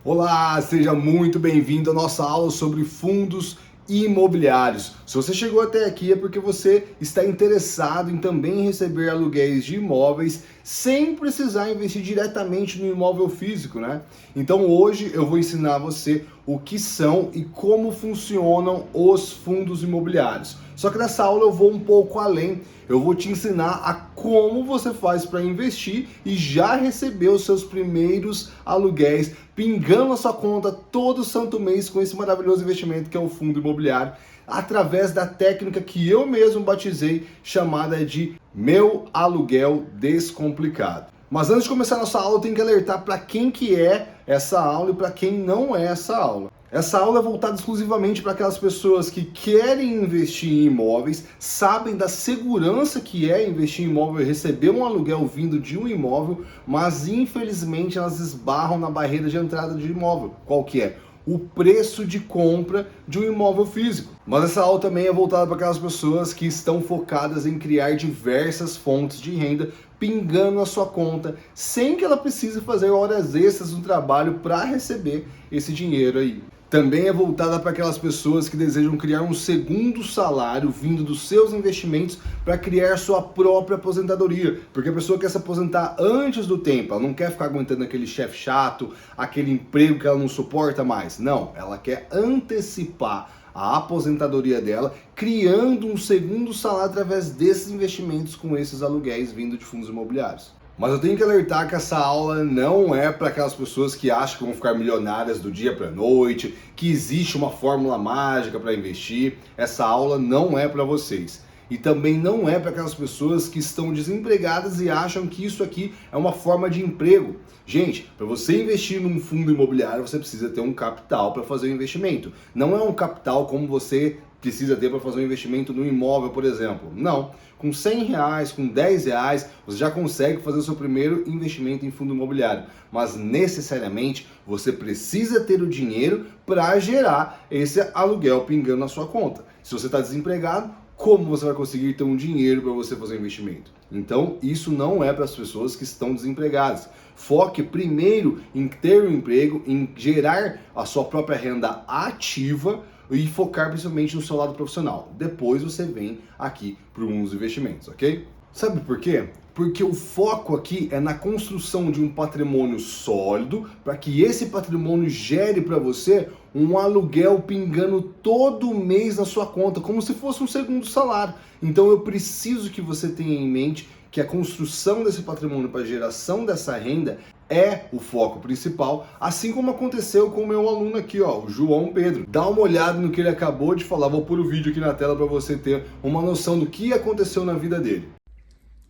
Olá, seja muito bem-vindo à nossa aula sobre fundos imobiliários. Se você chegou até aqui é porque você está interessado em também receber aluguéis de imóveis sem precisar investir diretamente no imóvel físico, né? Então hoje eu vou ensinar você o que são e como funcionam os fundos imobiliários. Só que nessa aula eu vou um pouco além. Eu vou te ensinar a como você faz para investir e já receber os seus primeiros aluguéis pingando na sua conta todo santo mês com esse maravilhoso investimento que é o fundo imobiliário, através da técnica que eu mesmo batizei, chamada de Meu Aluguel Descomplicado. Mas antes de começar a nossa aula, eu tenho que alertar para quem que é essa aula e para quem não é essa aula. Essa aula é voltada exclusivamente para aquelas pessoas que querem investir em imóveis, sabem da segurança que é investir em imóvel e receber um aluguel vindo de um imóvel, mas infelizmente elas esbarram na barreira de entrada de imóvel. Qual que é? O preço de compra de um imóvel físico. Mas essa aula também é voltada para aquelas pessoas que estão focadas em criar diversas fontes de renda pingando a sua conta, sem que ela precise fazer horas extras no trabalho para receber esse dinheiro aí. Também é voltada para aquelas pessoas que desejam criar um segundo salário vindo dos seus investimentos para criar sua própria aposentadoria. Porque a pessoa quer se aposentar antes do tempo, ela não quer ficar aguentando aquele chefe chato, aquele emprego que ela não suporta mais. Não, ela quer antecipar a aposentadoria dela, criando um segundo salário através desses investimentos com esses aluguéis vindo de fundos imobiliários. Mas eu tenho que alertar que essa aula não é para aquelas pessoas que acham que vão ficar milionárias do dia para a noite, que existe uma fórmula mágica para investir. Essa aula não é para vocês. E também não é para aquelas pessoas que estão desempregadas e acham que isso aqui é uma forma de emprego. Gente, para você investir num fundo imobiliário, você precisa ter um capital para fazer o investimento. Não é um capital como você precisa ter para fazer um investimento no imóvel, por exemplo. Não. Com R$100, com R$10, você já consegue fazer o seu primeiro investimento em fundo imobiliário. Mas necessariamente você precisa ter o dinheiro para gerar esse aluguel pingando na sua conta. Se você está desempregado, como você vai conseguir ter um dinheiro para você fazer um investimento? Então, isso não é para as pessoas que estão desempregadas. Foque primeiro em ter um emprego, em gerar a sua própria renda ativa e focar principalmente no seu lado profissional. Depois você vem aqui para os investimentos, ok? Sabe por quê? Porque o foco aqui é na construção de um patrimônio sólido para que esse patrimônio gere para você um aluguel pingando todo mês na sua conta, como se fosse um segundo salário. Então eu preciso que você tenha em mente que a construção desse patrimônio para a geração dessa renda é o foco principal, assim como aconteceu com o meu aluno aqui, ó, o João Pedro. Dá uma olhada no que ele acabou de falar, vou pôr o vídeo aqui na tela para você ter uma noção do que aconteceu na vida dele.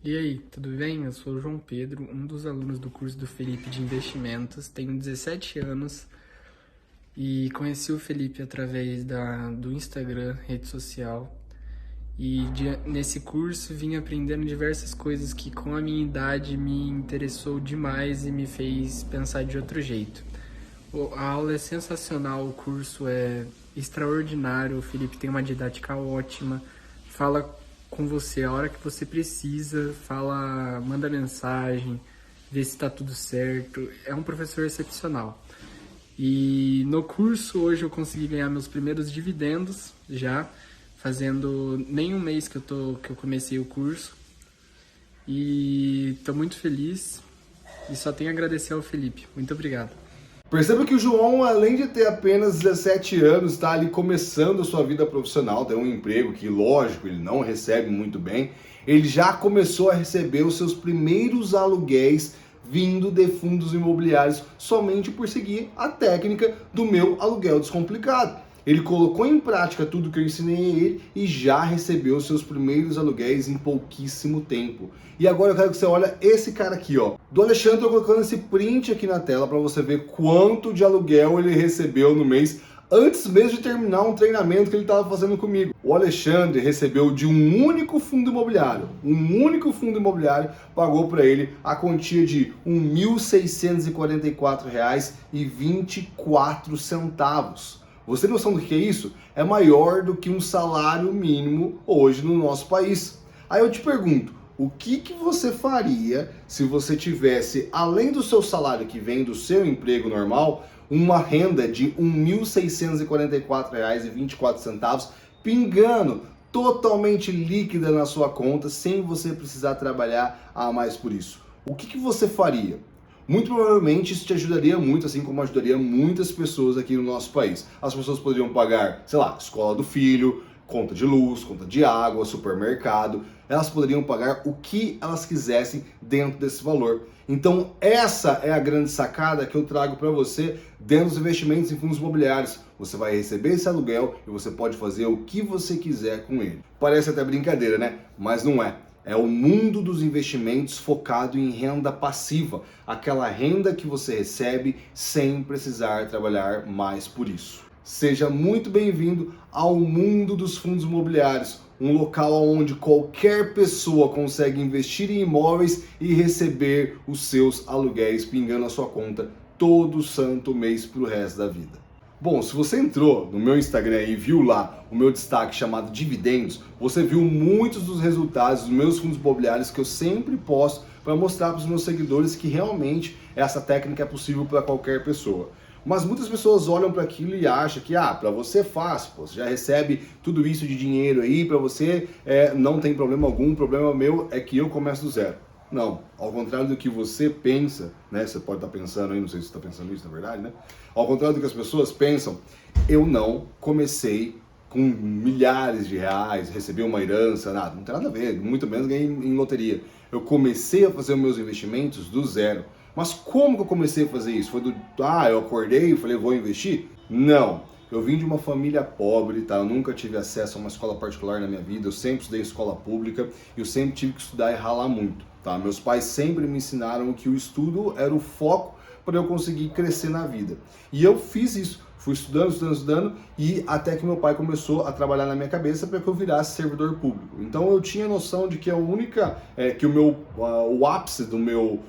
E aí, tudo bem? Eu sou o João Pedro, um dos alunos do curso do Felipe de Investimentos, tenho 17 anos e conheci o Felipe através do Instagram, rede social, e nesse curso vim aprendendo diversas coisas que com a minha idade me interessou demais e me fez pensar de outro jeito. A aula é sensacional, o curso é extraordinário, o Felipe tem uma didática ótima, fala com você a hora que você precisa, fala, manda mensagem, vê se está tudo certo. É um professor excepcional. E no curso hoje eu consegui ganhar meus primeiros dividendos já, fazendo nem um mês que eu comecei o curso. E estou muito feliz e só tenho a agradecer ao Felipe. Muito obrigado. Perceba que o João, além de ter apenas 17 anos, está ali começando a sua vida profissional, tem um emprego que, lógico, ele não recebe muito bem, ele já começou a receber os seus primeiros aluguéis vindo de fundos imobiliários somente por seguir a técnica do Meu Aluguel Descomplicado. Ele colocou em prática tudo que eu ensinei a ele e já recebeu os seus primeiros aluguéis em pouquíssimo tempo. E agora eu quero que você olhe esse cara aqui, ó. Do Alexandre, eu tô colocando esse print aqui na tela para você ver quanto de aluguel ele recebeu no mês antes mesmo de terminar um treinamento que ele estava fazendo comigo. O Alexandre recebeu de um único fundo imobiliário. Um único fundo imobiliário pagou para ele a quantia de R$ 1.644,24. Você tem noção do que é isso? É maior do que um salário mínimo hoje no nosso país. Aí eu te pergunto, o que você faria se você tivesse, além do seu salário que vem do seu emprego normal, uma renda de R$ 1.644,24 pingando totalmente líquida na sua conta, sem você precisar trabalhar a mais por isso. O que você faria? Muito provavelmente isso te ajudaria muito, assim como ajudaria muitas pessoas aqui no nosso país. As pessoas poderiam pagar, sei lá, escola do filho, conta de luz, conta de água, supermercado. Elas poderiam pagar o que elas quisessem dentro desse valor. Então essa é a grande sacada que eu trago para você dentro dos investimentos em fundos imobiliários. Você vai receber esse aluguel e você pode fazer o que você quiser com ele. Parece até brincadeira, né? Mas não é. É o mundo dos investimentos focado em renda passiva, aquela renda que você recebe sem precisar trabalhar mais por isso. Seja muito bem-vindo ao mundo dos fundos imobiliários, um local onde qualquer pessoa consegue investir em imóveis e receber os seus aluguéis pingando a sua conta todo santo mês para o resto da vida. Bom, se você entrou no meu Instagram e viu lá o meu destaque chamado Dividendos, você viu muitos dos resultados dos meus fundos imobiliários que eu sempre posto para mostrar para os meus seguidores que realmente essa técnica é possível para qualquer pessoa. Mas muitas pessoas olham para aquilo e acham que, para você é fácil, você já recebe tudo isso de dinheiro aí, para você não tem problema algum, o problema meu é que eu começo do zero. Não, ao contrário do que você pensa, né? Você pode estar pensando aí, não sei se você está pensando isso, na verdade, né? Ao contrário do que as pessoas pensam, eu não comecei com milhares de reais, recebi uma herança, nada, não tem nada a ver, muito menos ganhei em loteria. Eu comecei a fazer os meus investimentos do zero. Mas como que eu comecei a fazer isso? Foi eu acordei e falei, vou investir? Não. Eu vim de uma família pobre, tá? Eu nunca tive acesso a uma escola particular na minha vida, eu sempre estudei escola pública e eu sempre tive que estudar e ralar muito, tá? Meus pais sempre me ensinaram que o estudo era o foco para eu conseguir crescer na vida. E eu fiz isso. Fui estudando e até que meu pai começou a trabalhar na minha cabeça para que eu virasse servidor público. Então eu tinha noção de que a única, que o ápice do meu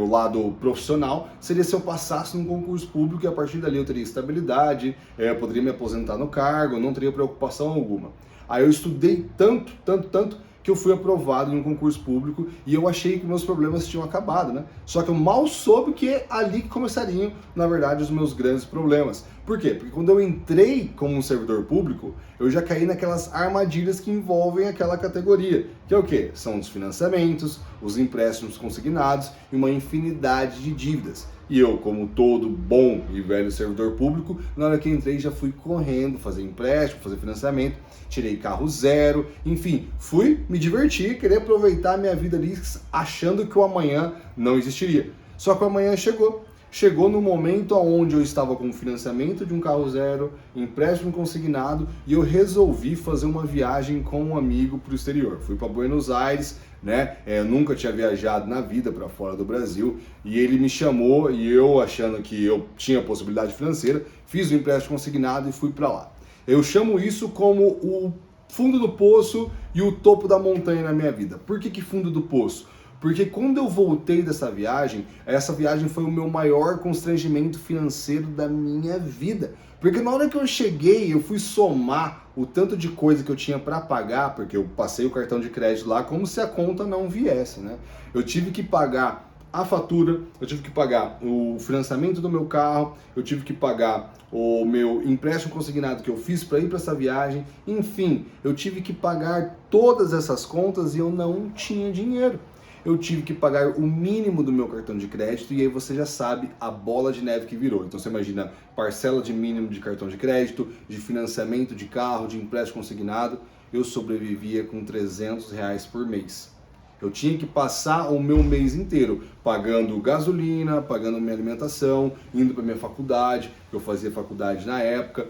lado profissional seria se eu passasse num concurso público e a partir dali eu teria estabilidade, eu poderia me aposentar no cargo, não teria preocupação alguma. Aí eu estudei tanto, que eu fui aprovado em um concurso público e eu achei que meus problemas tinham acabado, né? Só que eu mal soube que é ali que começariam, na verdade, os meus grandes problemas. Por quê? Porque quando eu entrei como um servidor público, eu já caí naquelas armadilhas que envolvem aquela categoria, que é o quê? São os financiamentos, os empréstimos consignados e uma infinidade de dívidas. E eu, como todo bom e velho servidor público, na hora que entrei já fui correndo fazer empréstimo, fazer financiamento, tirei carro zero, enfim, fui me divertir, querer aproveitar a minha vida ali achando que o amanhã não existiria. Só que o amanhã chegou. Chegou no momento onde eu estava com financiamento de um carro zero, empréstimo consignado e eu resolvi fazer uma viagem com um amigo para o exterior. Fui para Buenos Aires, né? Eu nunca tinha viajado na vida para fora do Brasil e ele me chamou e eu, achando que eu tinha possibilidade financeira, fiz o empréstimo consignado e fui para lá. Eu chamo isso como o fundo do poço e o topo da montanha na minha vida. Por que fundo do poço? Porque quando eu voltei dessa viagem, essa viagem foi o meu maior constrangimento financeiro da minha vida. Porque na hora que eu cheguei, eu fui somar o tanto de coisa que eu tinha para pagar, porque eu passei o cartão de crédito lá como se a conta não viesse, né? Eu tive que pagar a fatura, eu tive que pagar o financiamento do meu carro, eu tive que pagar o meu empréstimo consignado que eu fiz para ir para essa viagem, enfim, eu tive que pagar todas essas contas e eu não tinha dinheiro. Eu tive que pagar o mínimo do meu cartão de crédito e aí você já sabe a bola de neve que virou. Então você imagina parcela de mínimo de cartão de crédito, de financiamento de carro, de empréstimo consignado, eu sobrevivia com R$300 por mês. Eu tinha que passar o meu mês inteiro pagando gasolina, pagando minha alimentação, indo para minha faculdade, eu fazia faculdade na época,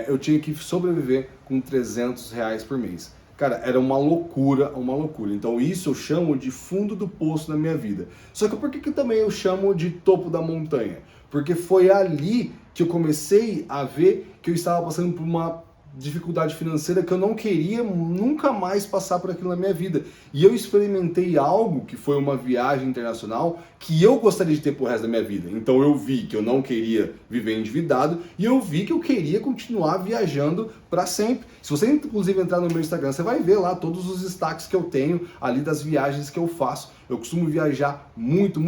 eu tinha que sobreviver com R$300 por mês. Cara, era uma loucura, uma loucura. Então isso eu chamo de fundo do poço na minha vida. Só que por que também eu chamo de topo da montanha? Porque foi ali que eu comecei a ver que eu estava passando por uma dificuldade financeira que eu não queria nunca mais passar por aquilo na minha vida. E eu experimentei algo que foi uma viagem internacional que eu gostaria de ter pro resto da minha vida. Então eu vi que eu não queria viver endividado e eu vi que eu queria continuar viajando para sempre. Se você inclusive entrar no meu Instagram, você vai ver lá todos os destaques que eu tenho ali das viagens que eu faço. Eu costumo viajar muito,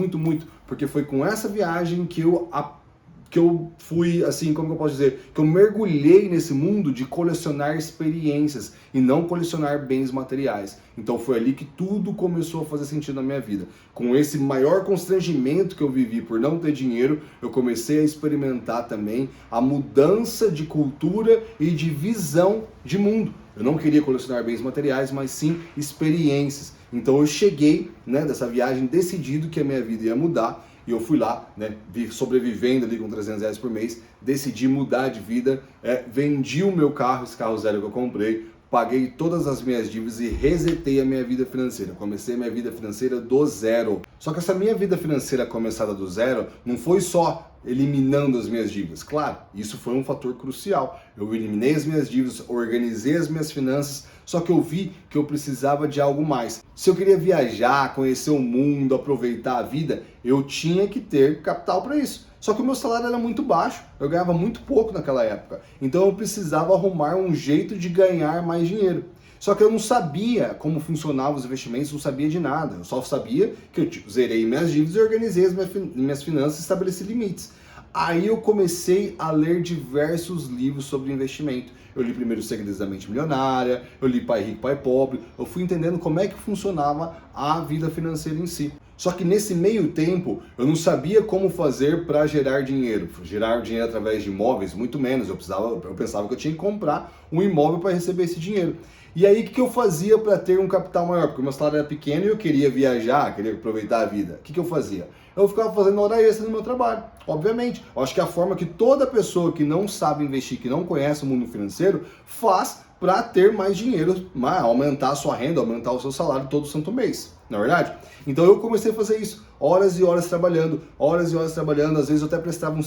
porque foi com essa viagem que eu que eu fui, assim, como que eu posso dizer, que eu mergulhei nesse mundo de colecionar experiências e não colecionar bens materiais. Então foi ali que tudo começou a fazer sentido na minha vida. Com esse maior constrangimento que eu vivi por não ter dinheiro, eu comecei a experimentar também a mudança de cultura e de visão de mundo. Eu não queria colecionar bens materiais, mas sim experiências. Então eu cheguei, né, dessa viagem decidido que a minha vida ia mudar. E eu fui lá, né, sobrevivendo ali com R$300 por mês, decidi mudar de vida, vendi o meu carro, esse carro zero que eu comprei, paguei todas as minhas dívidas e resetei a minha vida financeira. Comecei a minha vida financeira do zero. Só que essa minha vida financeira começada do zero não foi só eliminando as minhas dívidas. Claro, isso foi um fator crucial. Eu eliminei as minhas dívidas, organizei as minhas finanças, só que eu vi que eu precisava de algo mais. Se eu queria viajar, conhecer o mundo, aproveitar a vida, eu tinha que ter capital para isso. Só que o meu salário era muito baixo, eu ganhava muito pouco naquela época. Então eu precisava arrumar um jeito de ganhar mais dinheiro. Só que eu não sabia como funcionavam os investimentos, não sabia de nada. Eu só sabia que eu zerei minhas dívidas e organizei as minhas finanças e estabeleci limites. Aí eu comecei a ler diversos livros sobre investimento. Eu li primeiro Segredos da Mente Milionária, eu li Pai Rico, Pai Pobre. Eu fui entendendo como é que funcionava a vida financeira em si. Só que nesse meio tempo, eu não sabia como fazer para gerar dinheiro. Gerar dinheiro através de imóveis, muito menos. Eu pensava que eu tinha que comprar um imóvel para receber esse dinheiro. E aí, o que eu fazia para ter um capital maior? Porque o meu salário era pequeno e eu queria viajar, queria aproveitar a vida. O que eu fazia? Eu ficava fazendo hora extra no meu trabalho, obviamente. Eu acho que é a forma que toda pessoa que não sabe investir, que não conhece o mundo financeiro, faz para ter mais dinheiro, aumentar a sua renda, aumentar o seu salário todo santo mês, não é verdade? Então eu comecei a fazer isso, horas e horas trabalhando, às vezes eu até prestava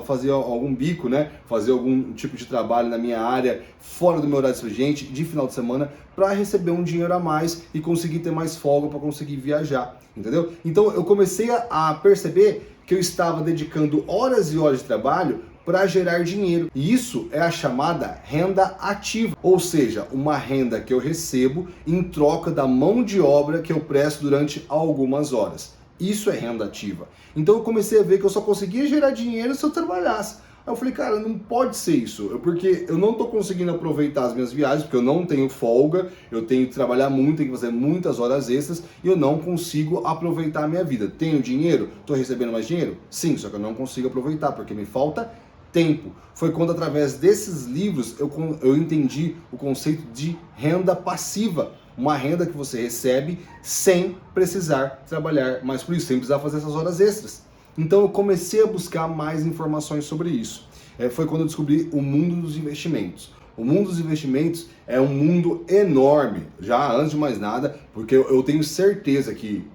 fazia algum bico, né? Fazer algum tipo de trabalho na minha área, fora do meu horário expediente, de final de semana, para receber um dinheiro a mais e conseguir ter mais folga para conseguir viajar, entendeu? Então eu comecei a perceber que eu estava dedicando horas e horas de trabalho para gerar dinheiro. E isso é a chamada renda ativa, ou seja, uma renda que eu recebo em troca da mão de obra que eu presto durante algumas horas. Isso é renda ativa. Então eu comecei a ver que eu só conseguia gerar dinheiro se eu trabalhasse. Aí eu falei, cara, não pode ser isso, porque eu não estou conseguindo aproveitar as minhas viagens, porque eu não tenho folga, eu tenho que trabalhar muito, tenho que fazer muitas horas extras e eu não consigo aproveitar a minha vida. Tenho dinheiro? Estou recebendo mais dinheiro? Sim, só que eu não consigo aproveitar, porque me falta tempo. Foi quando, através desses livros, eu entendi o conceito de renda passiva. Uma renda que você recebe sem precisar trabalhar mais por isso, sem precisar fazer essas horas extras. Então eu comecei a buscar mais informações sobre isso. Foi quando eu descobri o mundo dos investimentos. O mundo dos investimentos é um mundo enorme, já antes de mais nada, porque eu tenho certeza que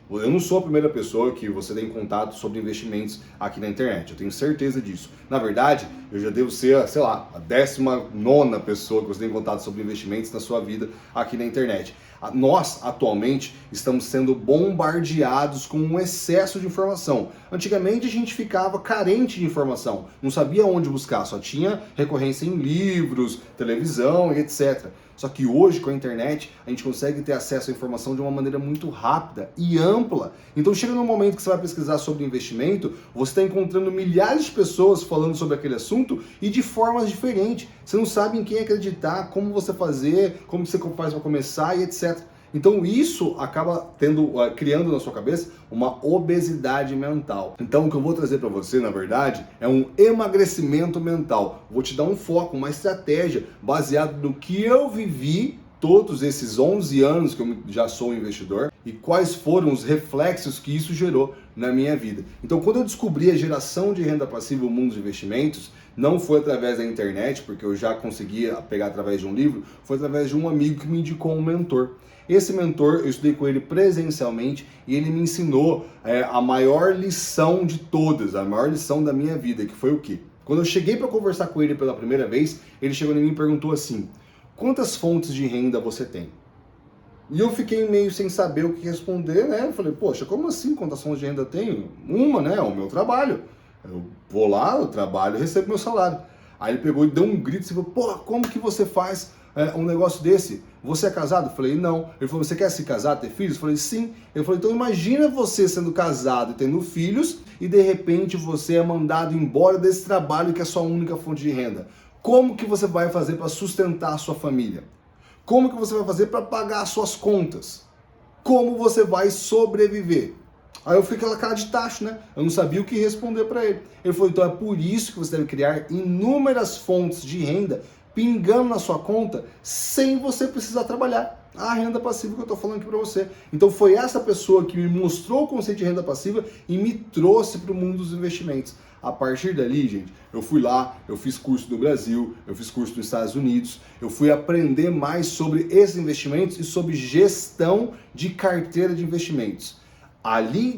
eu não sou a primeira pessoa que você tem contato sobre investimentos aqui na internet, eu tenho certeza disso. Na verdade, eu já devo ser, sei lá, a 19ª pessoa que você tem contato sobre investimentos na sua vida aqui na internet. Nós, atualmente, estamos sendo bombardeados com um excesso de informação. Antigamente a gente ficava carente de informação, não sabia onde buscar, só tinha recorrência em livros, televisão e etc. Só que hoje, com a internet, a gente consegue ter acesso à informação de uma maneira muito rápida e ampla. Então chega num momento que você vai pesquisar sobre investimento, você está encontrando milhares de pessoas falando sobre aquele assunto e de formas diferentes. Você não sabe em quem acreditar, como você fazer, como você faz para começar e etc. Então isso acaba criando na sua cabeça uma obesidade mental. Então o que eu vou trazer para você, na verdade, é um emagrecimento mental. Vou te dar um foco, uma estratégia baseado no que eu vivi todos esses 11 anos que eu já sou investidor e quais foram os reflexos que isso gerou na minha vida. Então, quando eu descobri a geração de renda passiva no mundo dos investimentos, não foi através da internet, porque eu já conseguia pegar através de um livro, foi através de um amigo que me indicou um mentor. Esse mentor, eu estudei com ele presencialmente e ele me ensinou a maior lição de todas, a maior lição da minha vida, que foi o quê? Quando eu cheguei para conversar com ele pela primeira vez, ele chegou em mim e perguntou assim: quantas fontes de renda você tem? E eu fiquei meio sem saber o que responder, né? Eu falei, poxa, como assim quantas fontes de renda eu tenho? Uma, né? O meu trabalho. Eu vou lá, eu trabalho e recebo meu salário. Aí ele pegou e deu um grito e falou, pô, como que você faz um negócio desse? Você é casado? Eu falei, não. Ele falou, você quer se casar, ter filhos? Eu falei, sim. Ele falou, então imagina você sendo casado e tendo filhos e de repente você é mandado embora desse trabalho que é a sua única fonte de renda. Como que você vai fazer para sustentar a sua família? Como que você vai fazer para pagar as suas contas? Como você vai sobreviver? Aí eu fiquei aquela cara de tacho, né? Eu não sabia o que responder para ele. Ele falou, então é por isso que você deve criar inúmeras fontes de renda pingando na sua conta sem você precisar trabalhar. A renda passiva que eu estou falando aqui para você. Então foi essa pessoa que me mostrou o conceito de renda passiva e me trouxe para o mundo dos investimentos. A partir dali, gente, eu fui lá, eu fiz curso no Brasil, eu fiz curso nos Estados Unidos, eu fui aprender mais sobre esses investimentos e sobre gestão de carteira de investimentos.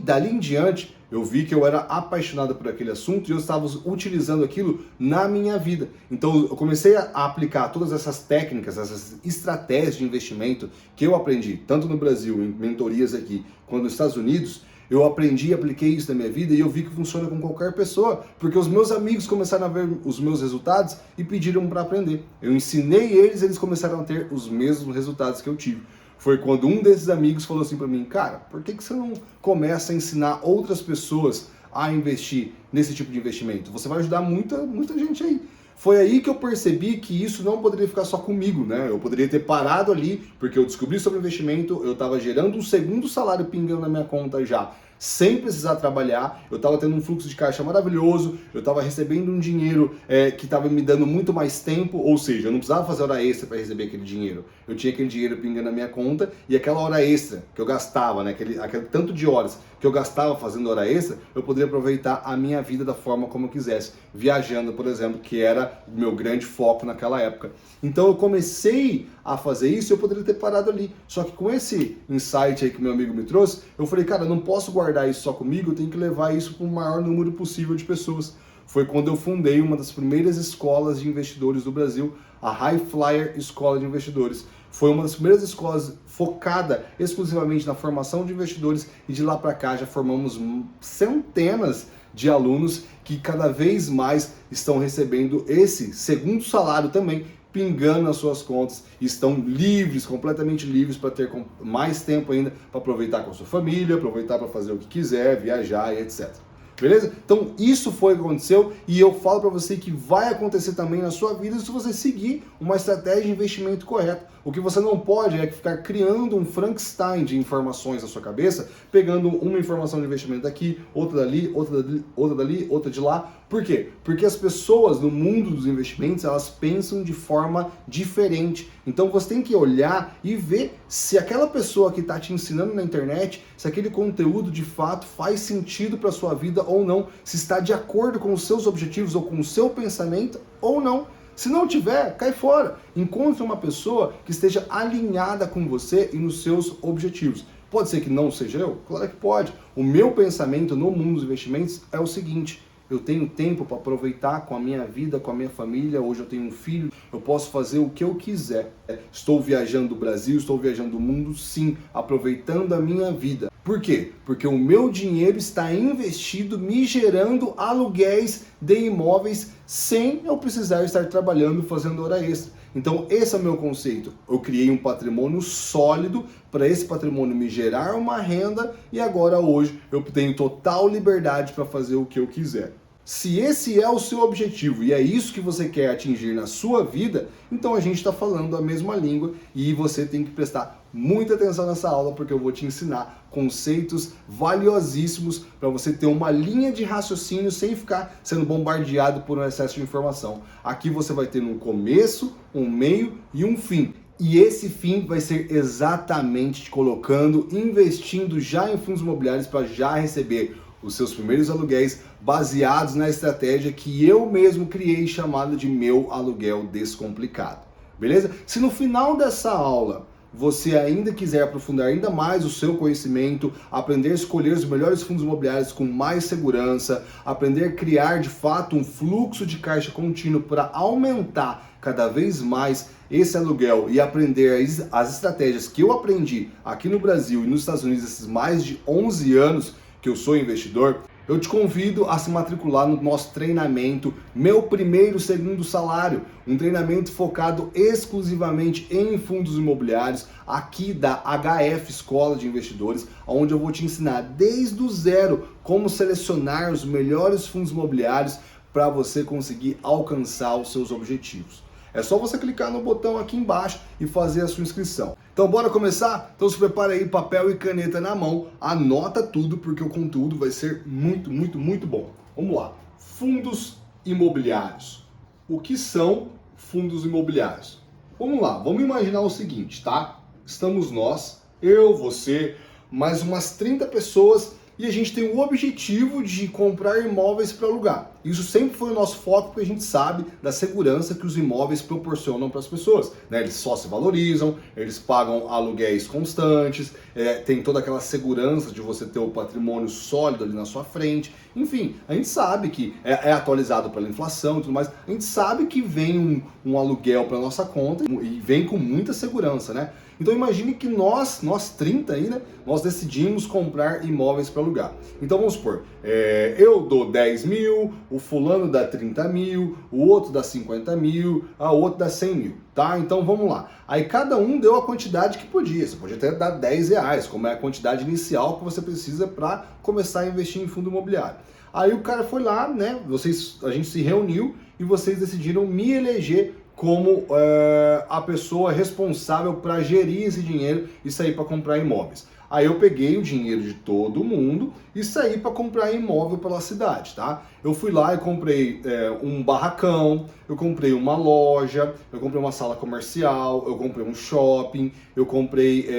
Dali em diante, eu vi que eu era apaixonado por aquele assunto e eu estava utilizando aquilo na minha vida. Então eu comecei a aplicar todas essas técnicas, essas estratégias de investimento que eu aprendi, tanto no Brasil, em mentorias aqui, quanto nos Estados Unidos. Eu aprendi e apliquei isso na minha vida e eu vi que funciona com qualquer pessoa, porque os meus amigos começaram a ver os meus resultados e pediram para aprender. Eu ensinei eles começaram a ter os mesmos resultados que eu tive. Foi quando um desses amigos falou assim para mim, cara, por que você não começa a ensinar outras pessoas a investir nesse tipo de investimento? Você vai ajudar muita gente aí. Foi aí que eu percebi que isso não poderia ficar só comigo, né? Eu poderia ter parado ali, porque eu descobri sobre investimento, eu estava gerando um segundo salário pingando na minha conta já, sem precisar trabalhar, eu estava tendo um fluxo de caixa maravilhoso, eu estava recebendo um dinheiro que estava me dando muito mais tempo, ou seja, eu não precisava fazer hora extra para receber aquele dinheiro. Eu tinha aquele dinheiro pingando na minha conta e aquela hora extra que eu gastava, né, aquele tanto de horas que eu gastava fazendo hora extra, eu poderia aproveitar a minha vida da forma como eu quisesse, viajando, por exemplo, que era o meu grande foco naquela época. Então eu comecei a fazer isso e eu poderia ter parado ali. Só que com esse insight aí que meu amigo me trouxe, eu falei, cara, eu não posso guardar isso só comigo, eu tenho que levar isso para o maior número possível de pessoas. Foi quando eu fundei uma das primeiras escolas de investidores do Brasil, a High Flyer Escola de Investidores. Foi uma das primeiras escolas focada exclusivamente na formação de investidores e de lá para cá já formamos centenas de alunos que cada vez mais estão recebendo esse segundo salário também, pingando nas suas contas, e estão livres, completamente livres para ter mais tempo ainda para aproveitar com a sua família, aproveitar para fazer o que quiser, viajar e etc. Beleza? Então isso foi o que aconteceu e eu falo para você que vai acontecer também na sua vida se você seguir uma estratégia de investimento correta. O que você não pode é ficar criando um Frankenstein de informações na sua cabeça, pegando uma informação de investimento daqui, outra dali, outra de lá. Por quê? Porque as pessoas no mundo dos investimentos, elas pensam de forma diferente. Então você tem que olhar e ver se aquela pessoa que está te ensinando na internet, se aquele conteúdo de fato faz sentido para a sua vida ou não, se está de acordo com os seus objetivos ou com o seu pensamento ou não. Se não tiver, cai fora. Encontre uma pessoa que esteja alinhada com você e nos seus objetivos. Pode ser que não seja eu? Claro que pode. O meu pensamento no mundo dos investimentos é o seguinte: eu tenho tempo para aproveitar com a minha vida, com a minha família. Hoje eu tenho um filho, eu posso fazer o que eu quiser. Estou viajando do Brasil, estou viajando do mundo, sim, aproveitando a minha vida. Por quê? Porque o meu dinheiro está investido, me gerando aluguéis de imóveis sem eu precisar estar trabalhando, fazendo hora extra. Então esse é o meu conceito. Eu criei um patrimônio sólido para esse patrimônio me gerar uma renda e agora hoje eu tenho total liberdade para fazer o que eu quiser. Se esse é o seu objetivo e é isso que você quer atingir na sua vida, então a gente está falando a mesma língua e você tem que prestar muita atenção nessa aula porque eu vou te ensinar conceitos valiosíssimos para você ter uma linha de raciocínio sem ficar sendo bombardeado por um excesso de informação. Aqui você vai ter um começo, um meio e um fim. E esse fim vai ser exatamente te colocando, investindo já em fundos imobiliários para já receber os seus primeiros aluguéis baseados na estratégia que eu mesmo criei chamada de meu aluguel descomplicado. Beleza? Se no final dessa aula você ainda quiser aprofundar ainda mais o seu conhecimento, aprender a escolher os melhores fundos imobiliários com mais segurança, aprender a criar de fato um fluxo de caixa contínuo para aumentar cada vez mais esse aluguel e aprender as estratégias que eu aprendi aqui no Brasil e nos Estados Unidos esses mais de 11 anos que eu sou investidor, eu te convido a se matricular no nosso treinamento Meu Primeiro Segundo Salário, um treinamento focado exclusivamente em fundos imobiliários, aqui da HF Escola de Investidores, onde eu vou te ensinar desde o zero como selecionar os melhores fundos imobiliários para você conseguir alcançar os seus objetivos. É só você clicar no botão aqui embaixo e fazer a sua inscrição. Então bora começar? Então se prepara aí, papel e caneta na mão, anota tudo porque o conteúdo vai ser muito bom. Vamos lá. Fundos imobiliários. O que são fundos imobiliários? Vamos lá, vamos imaginar o seguinte, tá? Estamos nós, eu, você, mais umas 30 pessoas e a gente tem o objetivo de comprar imóveis para alugar. Isso sempre foi o nosso foco, porque a gente sabe da segurança que os imóveis proporcionam para as pessoas, né? Eles só se valorizam, eles pagam aluguéis constantes, tem toda aquela segurança de você ter o patrimônio sólido ali na sua frente. Enfim, a gente sabe que é atualizado pela inflação e tudo mais. A gente sabe que vem um aluguel para nossa conta e vem com muita segurança, né? Então imagine que nós 30 aí, né? Nós decidimos comprar imóveis para alugar. Então vamos supor, eu dou 10 mil, o fulano dá 30 mil, o outro dá 50 mil, a outro dá 100 mil, tá? Então vamos lá. Aí cada um deu a quantidade que podia. Você pode até dar 10 reais, como é a quantidade inicial que você precisa para começar a investir em fundo imobiliário. Aí o cara foi lá, né? A gente se reuniu e vocês decidiram me eleger como a pessoa responsável para gerir esse dinheiro e sair para comprar imóveis. Aí eu peguei o dinheiro de todo mundo e saí para comprar imóvel pela cidade, tá? Eu fui lá e comprei um barracão, eu comprei uma loja, eu comprei uma sala comercial, eu comprei um shopping, eu comprei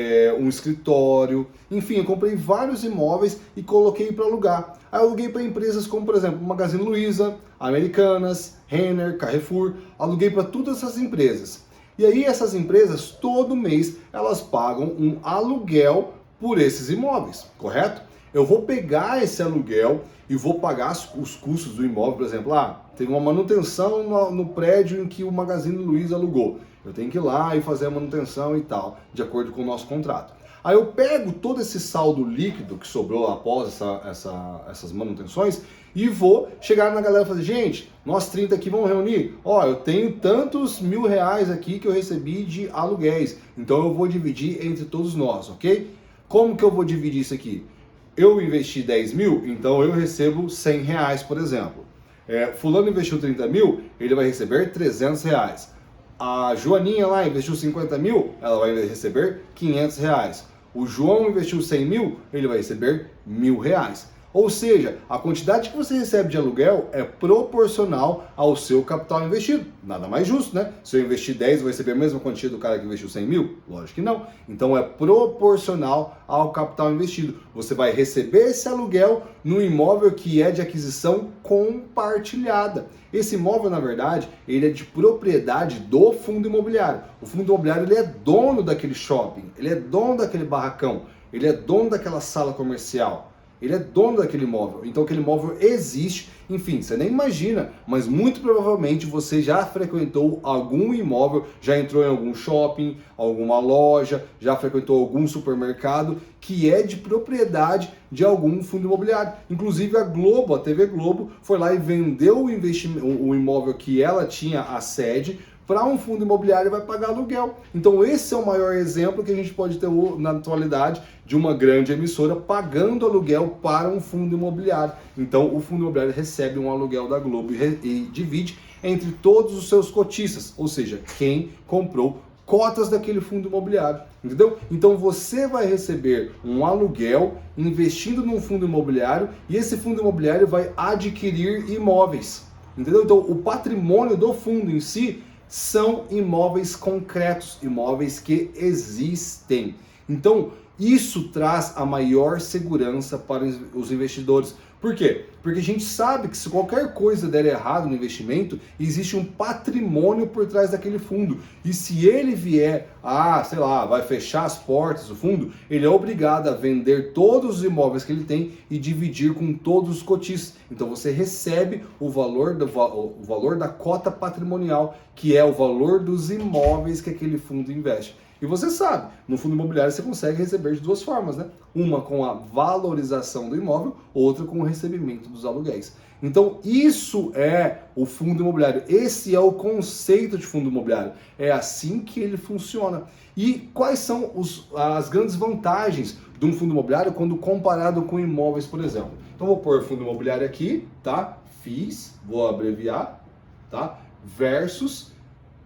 um escritório, enfim, eu comprei vários imóveis e coloquei para alugar. Aí eu aluguei para empresas como, por exemplo, Magazine Luiza, Americanas, Renner, Carrefour, aluguei para todas essas empresas. E aí essas empresas, todo mês, elas pagam um aluguel por esses imóveis, correto? Eu vou pegar esse aluguel e vou pagar os custos do imóvel, por exemplo, teve uma manutenção no prédio em que o Magazine Luiza alugou. Eu tenho que ir lá e fazer a manutenção e tal, de acordo com o nosso contrato. Aí eu pego todo esse saldo líquido que sobrou após essas manutenções e vou chegar na galera e fazer, gente, nós 30 aqui vamos reunir, eu tenho tantos mil reais aqui que eu recebi de aluguéis, então eu vou dividir entre todos nós, ok? Como que eu vou dividir isso aqui? Eu investi 10 mil, então eu recebo 100 reais, por exemplo. Fulano investiu 30 mil, ele vai receber 300 reais. A Joaninha lá investiu 50 mil, ela vai receber 500 reais. O João investiu 100 mil, ele vai receber 1.000 reais. Ou seja, a quantidade que você recebe de aluguel é proporcional ao seu capital investido. Nada mais justo, né? Se eu investir 10, eu vou receber a mesma quantia do cara que investiu 100 mil? Lógico que não. Então é proporcional ao capital investido. Você vai receber esse aluguel no imóvel que é de aquisição compartilhada. Esse imóvel, na verdade, ele é de propriedade do fundo imobiliário. O fundo imobiliário, ele é dono daquele shopping, ele é dono daquele barracão, ele é dono daquela sala comercial. Ele é dono daquele imóvel, então aquele imóvel existe, enfim, você nem imagina, mas muito provavelmente você já frequentou algum imóvel, já entrou em algum shopping, alguma loja, já frequentou algum supermercado que é de propriedade de algum fundo imobiliário. Inclusive a Globo, a TV Globo, foi lá e vendeu o imóvel que ela tinha a sede para um fundo imobiliário e vai pagar aluguel. Então esse é o maior exemplo que a gente pode ter na atualidade de uma grande emissora pagando aluguel para um fundo imobiliário. Então o fundo imobiliário recebe um aluguel da Globo e divide entre todos os seus cotistas, ou seja, quem comprou cotas daquele fundo imobiliário, entendeu? Então você vai receber um aluguel investindo num fundo imobiliário e esse fundo imobiliário vai adquirir imóveis, entendeu? Então o patrimônio do fundo em si são imóveis concretos, imóveis que existem. Então, isso traz a maior segurança para os investidores. Por quê? Porque a gente sabe que se qualquer coisa der errado no investimento, existe um patrimônio por trás daquele fundo. E se ele vier sei lá, vai fechar as portas do fundo, ele é obrigado a vender todos os imóveis que ele tem e dividir com todos os cotistas. Então você recebe o valor da cota patrimonial, que é o valor dos imóveis que aquele fundo investe. E você sabe, no fundo imobiliário você consegue receber de duas formas, né? Uma com a valorização do imóvel, outra com o recebimento dos aluguéis. Então, isso é o fundo imobiliário. Esse é o conceito de fundo imobiliário. É assim que ele funciona. E quais são as grandes vantagens de um fundo imobiliário quando comparado com imóveis, por exemplo? Então, vou pôr fundo imobiliário aqui, tá? Vou abreviar, tá? Versus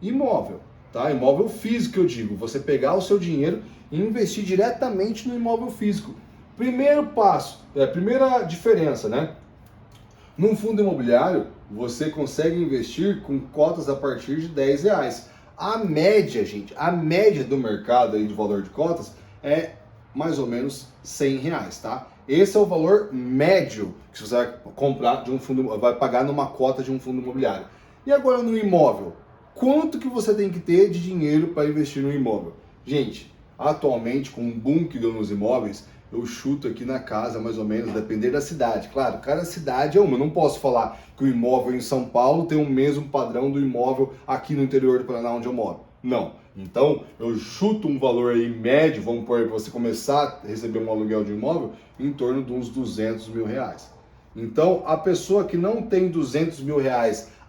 imóvel, tá? Imóvel físico, eu digo. Você pegar o seu dinheiro e investir diretamente no imóvel físico. Primeiro passo, primeira diferença, né? Num fundo imobiliário, você consegue investir com cotas a partir de R$10. A média, gente, a média do mercado aí de valor de cotas é mais ou menos R$100, tá? Esse é o valor médio que você vai comprar de um fundo, vai pagar numa cota de um fundo imobiliário. E agora no imóvel, quanto que você tem que ter de dinheiro para investir no imóvel? Gente, atualmente com o boom que deu nos imóveis, eu chuto aqui na casa, mais ou menos, depender da cidade. Claro, cada cidade é uma. Eu não posso falar que o imóvel em São Paulo tem o mesmo padrão do imóvel aqui no interior do Paraná, onde eu moro. Não. Então, eu chuto um valor aí médio, vamos por você começar a receber um aluguel de imóvel, em torno de uns R$200 mil. Então, a pessoa que não tem R$200 mil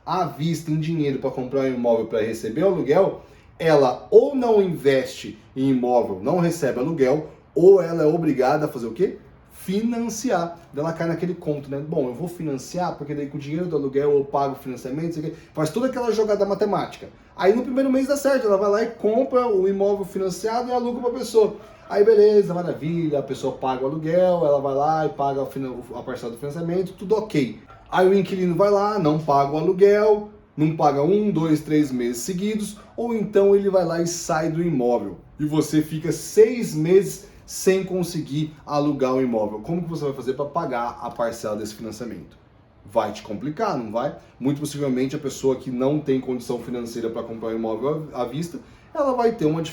à vista em dinheiro para comprar um imóvel para receber aluguel, ela ou não investe em imóvel, não recebe aluguel, ou ela é obrigada a fazer o quê? Financiar. Ela cai naquele conto, né? Bom, eu vou financiar, porque daí com o dinheiro do aluguel eu pago o financiamento, faz toda aquela jogada matemática. Aí no primeiro mês dá certo, ela vai lá e compra o imóvel financiado e aluga para a pessoa. Aí beleza, maravilha, a pessoa paga o aluguel, ela vai lá e paga a parcela do financiamento, tudo ok. Aí o inquilino vai lá, não paga o aluguel, não paga 1, 2, 3 meses seguidos, ou então ele vai lá e sai do imóvel. E você fica 6 meses sem conseguir alugar o imóvel. Como que você vai fazer para pagar a parcela desse financiamento? Vai te complicar, não vai? Muito possivelmente a pessoa que não tem condição financeira para comprar um imóvel à vista, ela vai ter uma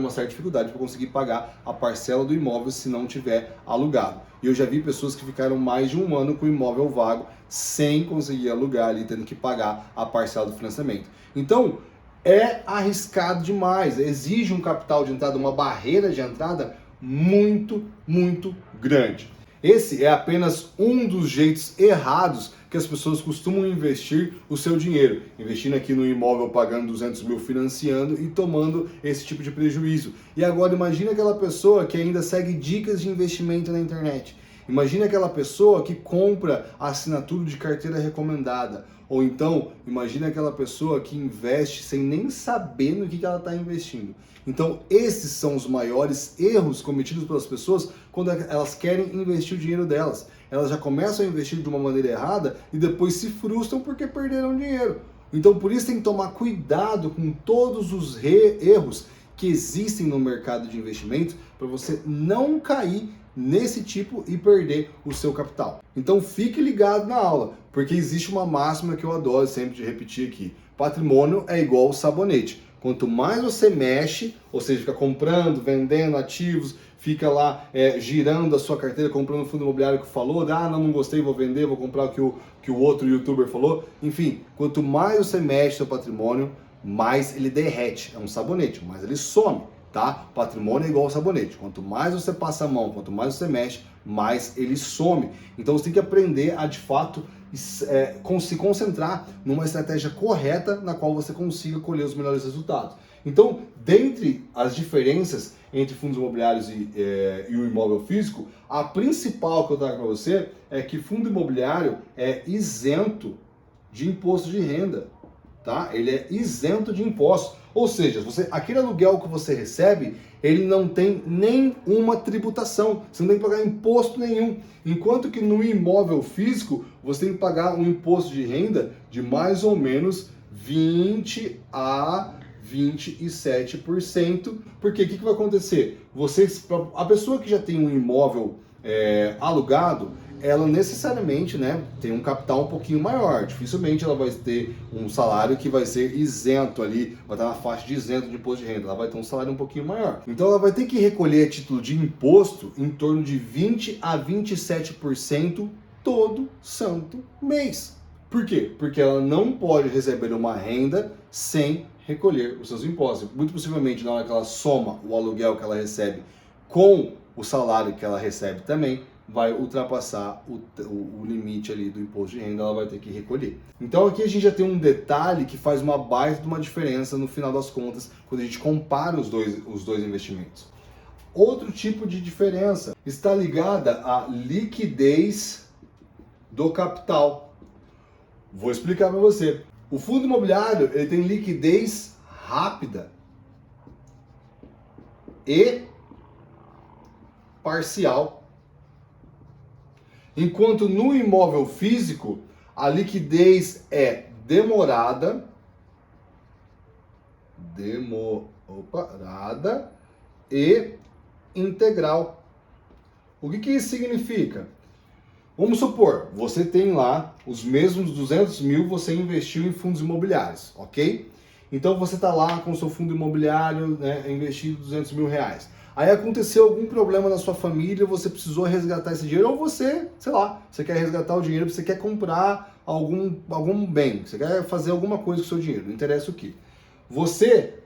certa dificuldade para conseguir pagar a parcela do imóvel se não tiver alugado. E eu já vi pessoas que ficaram mais de um ano com o imóvel vago sem conseguir alugar ali, tendo que pagar a parcela do financiamento. Então, é arriscado demais, exige um capital de entrada, uma barreira de entrada muito, muito grande. Esse é apenas um dos jeitos errados que as pessoas costumam investir o seu dinheiro, investindo aqui no imóvel, pagando 200 mil, financiando e tomando esse tipo de prejuízo. E agora imagina aquela pessoa que ainda segue dicas de investimento na internet. Imagina aquela pessoa que compra a assinatura de carteira recomendada. Ou então, imagina aquela pessoa que investe sem nem saber no que ela está investindo. Então, esses são os maiores erros cometidos pelas pessoas quando elas querem investir o dinheiro delas. Elas já começam a investir de uma maneira errada e depois se frustram porque perderam dinheiro. Então, por isso tem que tomar cuidado com todos os erros que existem no mercado de investimentos para você não cair nesse tipo e perder o seu capital. Então fique ligado na aula, porque existe uma máxima que eu adoro sempre de repetir aqui. Patrimônio é igual ao sabonete. Quanto mais você mexe, ou seja, fica comprando, vendendo ativos, fica lá girando a sua carteira, comprando o fundo imobiliário que falou, não gostei, vou vender, vou comprar o que o outro youtuber falou. Enfim, quanto mais você mexe seu patrimônio, mais ele derrete. É um sabonete, mas ele some. Tá? Patrimônio é igual ao sabonete. Quanto mais você passa a mão, quanto mais você mexe, mais ele some. Então você tem que aprender a, de fato, se concentrar numa estratégia correta na qual você consiga colher os melhores resultados. Então, dentre as diferenças entre fundos imobiliários e o imóvel físico, a principal que eu trago para você é que fundo imobiliário é isento de imposto de renda. Tá? Ele é isento de impostos. Ou seja, aquele aluguel que você recebe, ele não tem nenhuma tributação. Você não tem que pagar imposto nenhum. Enquanto que no imóvel físico, você tem que pagar um imposto de renda de mais ou menos 20 a 27%. Porque o que vai acontecer? A pessoa que já tem um imóvel alugado, ela necessariamente, tem um capital um pouquinho maior. Dificilmente ela vai ter um salário que vai ser isento ali, vai estar na faixa de isento de imposto de renda. Ela vai ter um salário um pouquinho maior. Então ela vai ter que recolher a título de imposto em torno de 20 a 27% todo santo mês. Por quê? Porque ela não pode receber uma renda sem recolher os seus impostos. Muito possivelmente, na hora que ela soma o aluguel que ela recebe com o salário que ela recebe também, vai ultrapassar o limite ali do imposto de renda, ela vai ter que recolher. Então aqui a gente já tem um detalhe que faz uma baita de uma diferença no final das contas, quando a gente compara os dois investimentos. Outro tipo de diferença está ligada à liquidez do capital. Vou explicar para você. O fundo imobiliário ele tem liquidez rápida e parcial. Enquanto no imóvel físico, a liquidez é demorada e integral. O que isso significa? Vamos supor, você tem lá os mesmos 200 mil, você investiu em fundos imobiliários, ok? Então você está lá com o seu fundo imobiliário, né, investido 200 mil reais. Aí aconteceu algum problema na sua família, você precisou resgatar esse dinheiro, ou você, sei lá, você quer resgatar o dinheiro, você quer comprar algum bem, você quer fazer alguma coisa com o seu dinheiro, não interessa o que. Você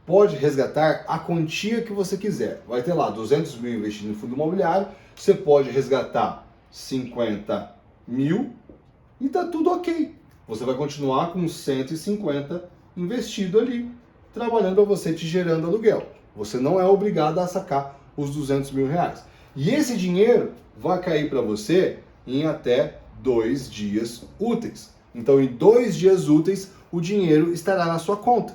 pode resgatar a quantia que você quiser. Vai ter lá 200 mil investido em fundo imobiliário, você pode resgatar 50 mil e tá tudo ok. Você vai continuar com 150 investido ali, trabalhando para você, te gerando aluguel. Você não é obrigado a sacar os 200 mil reais. E esse dinheiro vai cair para você em até 2 dias úteis. Então, em 2 dias úteis, o dinheiro estará na sua conta,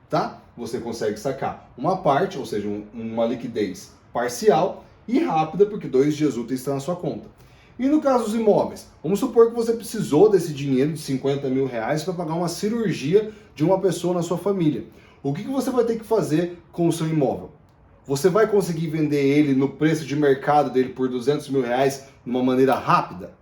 tá? Você consegue sacar uma parte, ou seja, uma liquidez parcial e rápida, porque 2 dias úteis está na sua conta. E no caso dos imóveis, vamos supor que você precisou desse dinheiro de 50 mil reais para pagar uma cirurgia de uma pessoa na sua família. O que você vai ter que fazer com o seu imóvel? Você vai conseguir vender ele no preço de mercado dele por 200 mil reais de uma maneira rápida?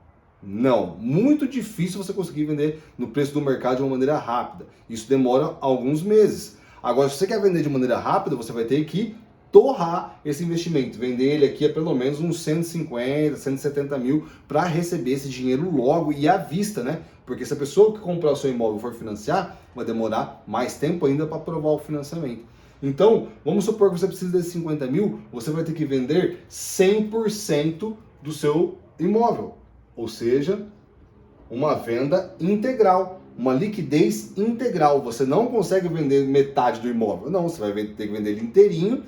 Não, muito difícil você conseguir vender no preço do mercado de uma maneira rápida. Isso demora alguns meses. Agora, se você quer vender de maneira rápida, você vai ter que torrar esse investimento, vender ele aqui a pelo menos uns 150, 170 mil para receber esse dinheiro logo e à vista, né? Porque se a pessoa que comprar o seu imóvel for financiar, vai demorar mais tempo ainda para aprovar o financiamento. Então, vamos supor que você precisa desses 50 mil, você vai ter que vender 100% do seu imóvel, ou seja, uma venda integral, uma liquidez integral. Você não consegue vender metade do imóvel, não, você vai ter que vender ele inteirinho,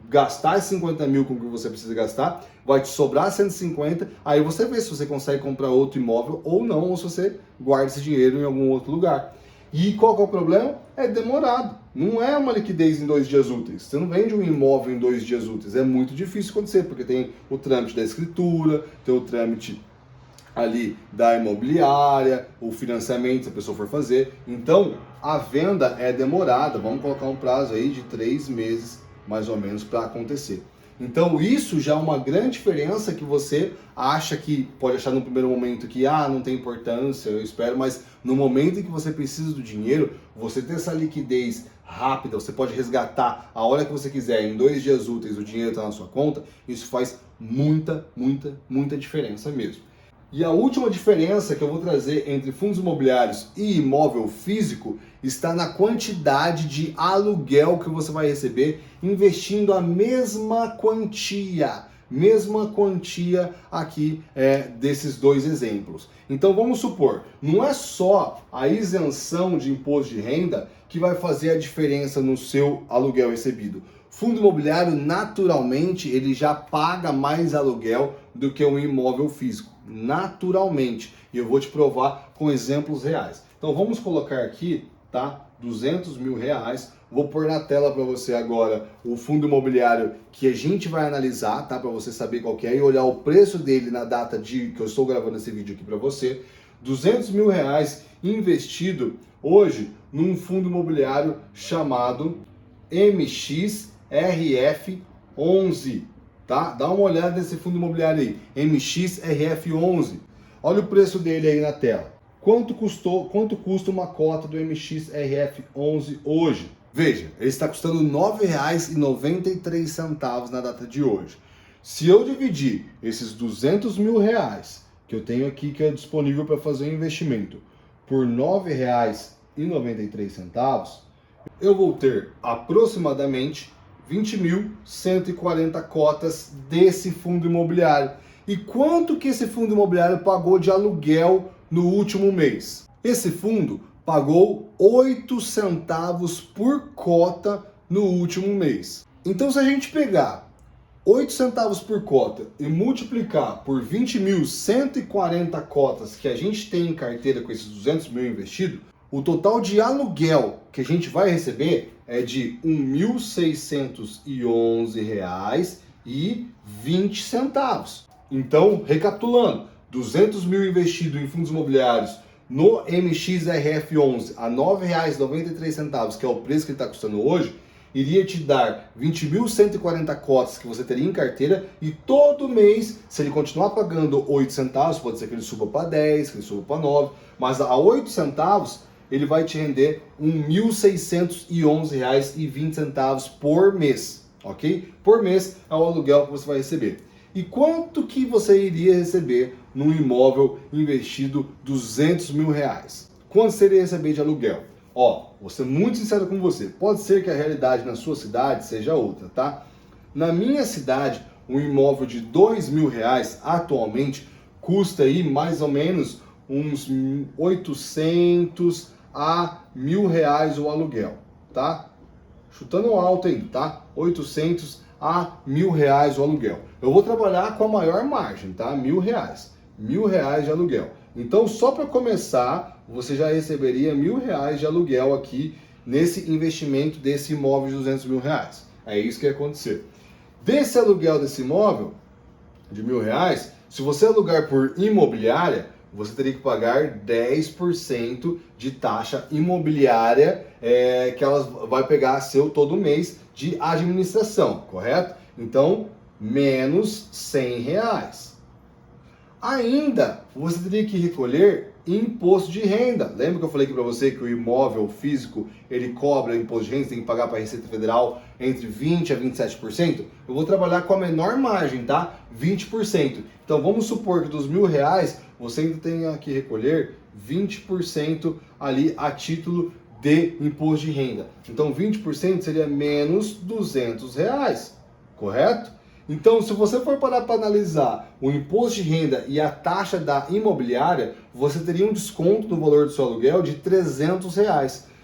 gastar esses 50 mil com o que você precisa gastar, vai te sobrar 150, aí você vê se você consegue comprar outro imóvel ou não, ou se você guarda esse dinheiro em algum outro lugar. E qual que é o problema? É demorado. Não é uma liquidez em 2 dias úteis. Você não vende um imóvel em 2 dias úteis. É muito difícil acontecer, porque tem o trâmite da escritura, tem o trâmite ali da imobiliária, o financiamento, se a pessoa for fazer. Então, a venda é demorada. Vamos colocar um prazo aí de 3 meses, mais ou menos, para acontecer. Então isso já é uma grande diferença que você acha que, pode achar no primeiro momento que não tem importância, eu espero, mas no momento em que você precisa do dinheiro, você ter essa liquidez rápida, você pode resgatar a hora que você quiser, em 2 dias úteis o dinheiro está na sua conta, isso faz muita diferença mesmo. E a última diferença que eu vou trazer entre fundos imobiliários e imóvel físico está na quantidade de aluguel que você vai receber investindo a mesma quantia aqui desses dois exemplos. Então vamos supor, não é só a isenção de imposto de renda que vai fazer a diferença no seu aluguel recebido. Fundo imobiliário, naturalmente, ele já paga mais aluguel do que um imóvel físico. Naturalmente. E eu vou te provar com exemplos reais. Então vamos colocar aqui, tá? 200 mil reais. Vou pôr na tela para você agora o fundo imobiliário que a gente vai analisar, tá? Para você saber qual que é e olhar o preço dele na data que eu estou gravando esse vídeo aqui para você. 200 mil reais investido hoje num fundo imobiliário chamado MXRF11, tá? Dá uma olhada nesse fundo imobiliário aí, MXRF11. Olha o preço dele aí na tela. Quanto custa uma cota do MXRF11 hoje? Veja, ele está custando R$ 9,93 na data de hoje. Se eu dividir esses 200 mil reais que eu tenho aqui, que é disponível para fazer um investimento, por R$ 9,93, eu vou ter aproximadamente 20.140 cotas desse fundo imobiliário. E quanto que esse fundo imobiliário pagou de aluguel no último mês? Esse fundo pagou 8 centavos por cota no último mês. Então, se a gente pegar 8 centavos por cota e multiplicar por 20.140 cotas que a gente tem em carteira com esses 200 mil investidos, o total de aluguel que a gente vai receber é de R$ 1.611,20. Então, recapitulando, 200 mil investido em fundos imobiliários no MXRF11 a R$ 9,93, que é o preço que ele está custando hoje, iria te dar 20.140 cotas que você teria em carteira, e todo mês, se ele continuar pagando 8 centavos, pode ser que ele suba para 10, que ele suba para 9, mas a 8 centavos ele vai te render R$ 1.611,20 por mês, ok? Por mês é o aluguel que você vai receber. E quanto que você iria receber num imóvel investido R$ 200 mil? Quanto você iria receber de aluguel? Ó, vou ser muito sincero com você, pode ser que a realidade na sua cidade seja outra, tá? Na minha cidade, um imóvel de R$ 2.000 atualmente custa aí mais ou menos uns 800 a R$ 1.000 o aluguel, tá? Chutando alto ainda, tá? 800 a R$ 1.000 o aluguel. Eu vou trabalhar com a maior margem, tá? R$ 1.000. R$ 1.000 de aluguel. Então, só para começar, você já receberia R$ 1.000 de aluguel aqui nesse investimento desse imóvel de R$ 200 mil. É isso que ia acontecer. Desse aluguel desse imóvel de R$ 1.000, se você alugar por imobiliária, você teria que pagar 10% de taxa imobiliária que ela vai pegar seu todo mês de administração, correto? Então, menos R$ 100. Ainda, você teria que recolher imposto de renda. Lembra que eu falei aqui para você que o imóvel físico, ele cobra imposto de renda, você tem que pagar para a Receita Federal entre 20% a 27%? Eu vou trabalhar com a menor margem, tá? 20%. Então, vamos supor que dos R$ 1.000, você ainda tenha que recolher 20% ali a título de imposto de renda. Então, 20% seria menos R$ 200, correto? Então, se você for parar para analisar o imposto de renda e a taxa da imobiliária, você teria um desconto no valor do seu aluguel de R$ 300.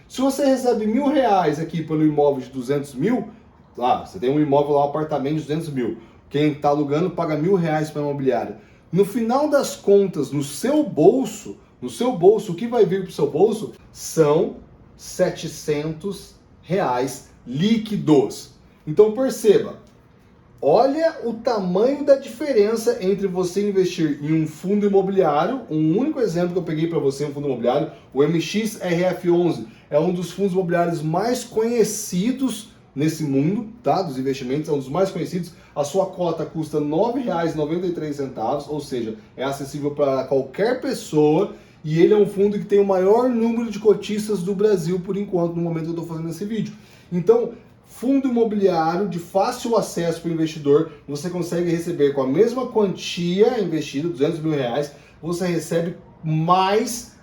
Se você recebe R$ 1.000 aqui pelo imóvel de 200 mil, você tem um imóvel lá, um apartamento de 200 mil. Quem está alugando paga R$ 1.000 para a imobiliária. No final das contas, no seu bolso, o que vai vir para o seu bolso são R$ 700 líquidos. Então perceba, olha o tamanho da diferença entre você investir em um fundo imobiliário, um único exemplo que eu peguei para você, um fundo imobiliário, o MXRF11, é um dos fundos imobiliários mais conhecidos nesse mundo, tá? Dos investimentos, é um dos mais conhecidos. A sua cota custa R$ 9,93, ou seja, é acessível para qualquer pessoa, e ele é um fundo que tem o maior número de cotistas do Brasil, por enquanto, no momento que eu estou fazendo esse vídeo. Então, fundo imobiliário de fácil acesso para o investidor, você consegue receber com a mesma quantia investida, R$ 200 mil, você recebe mais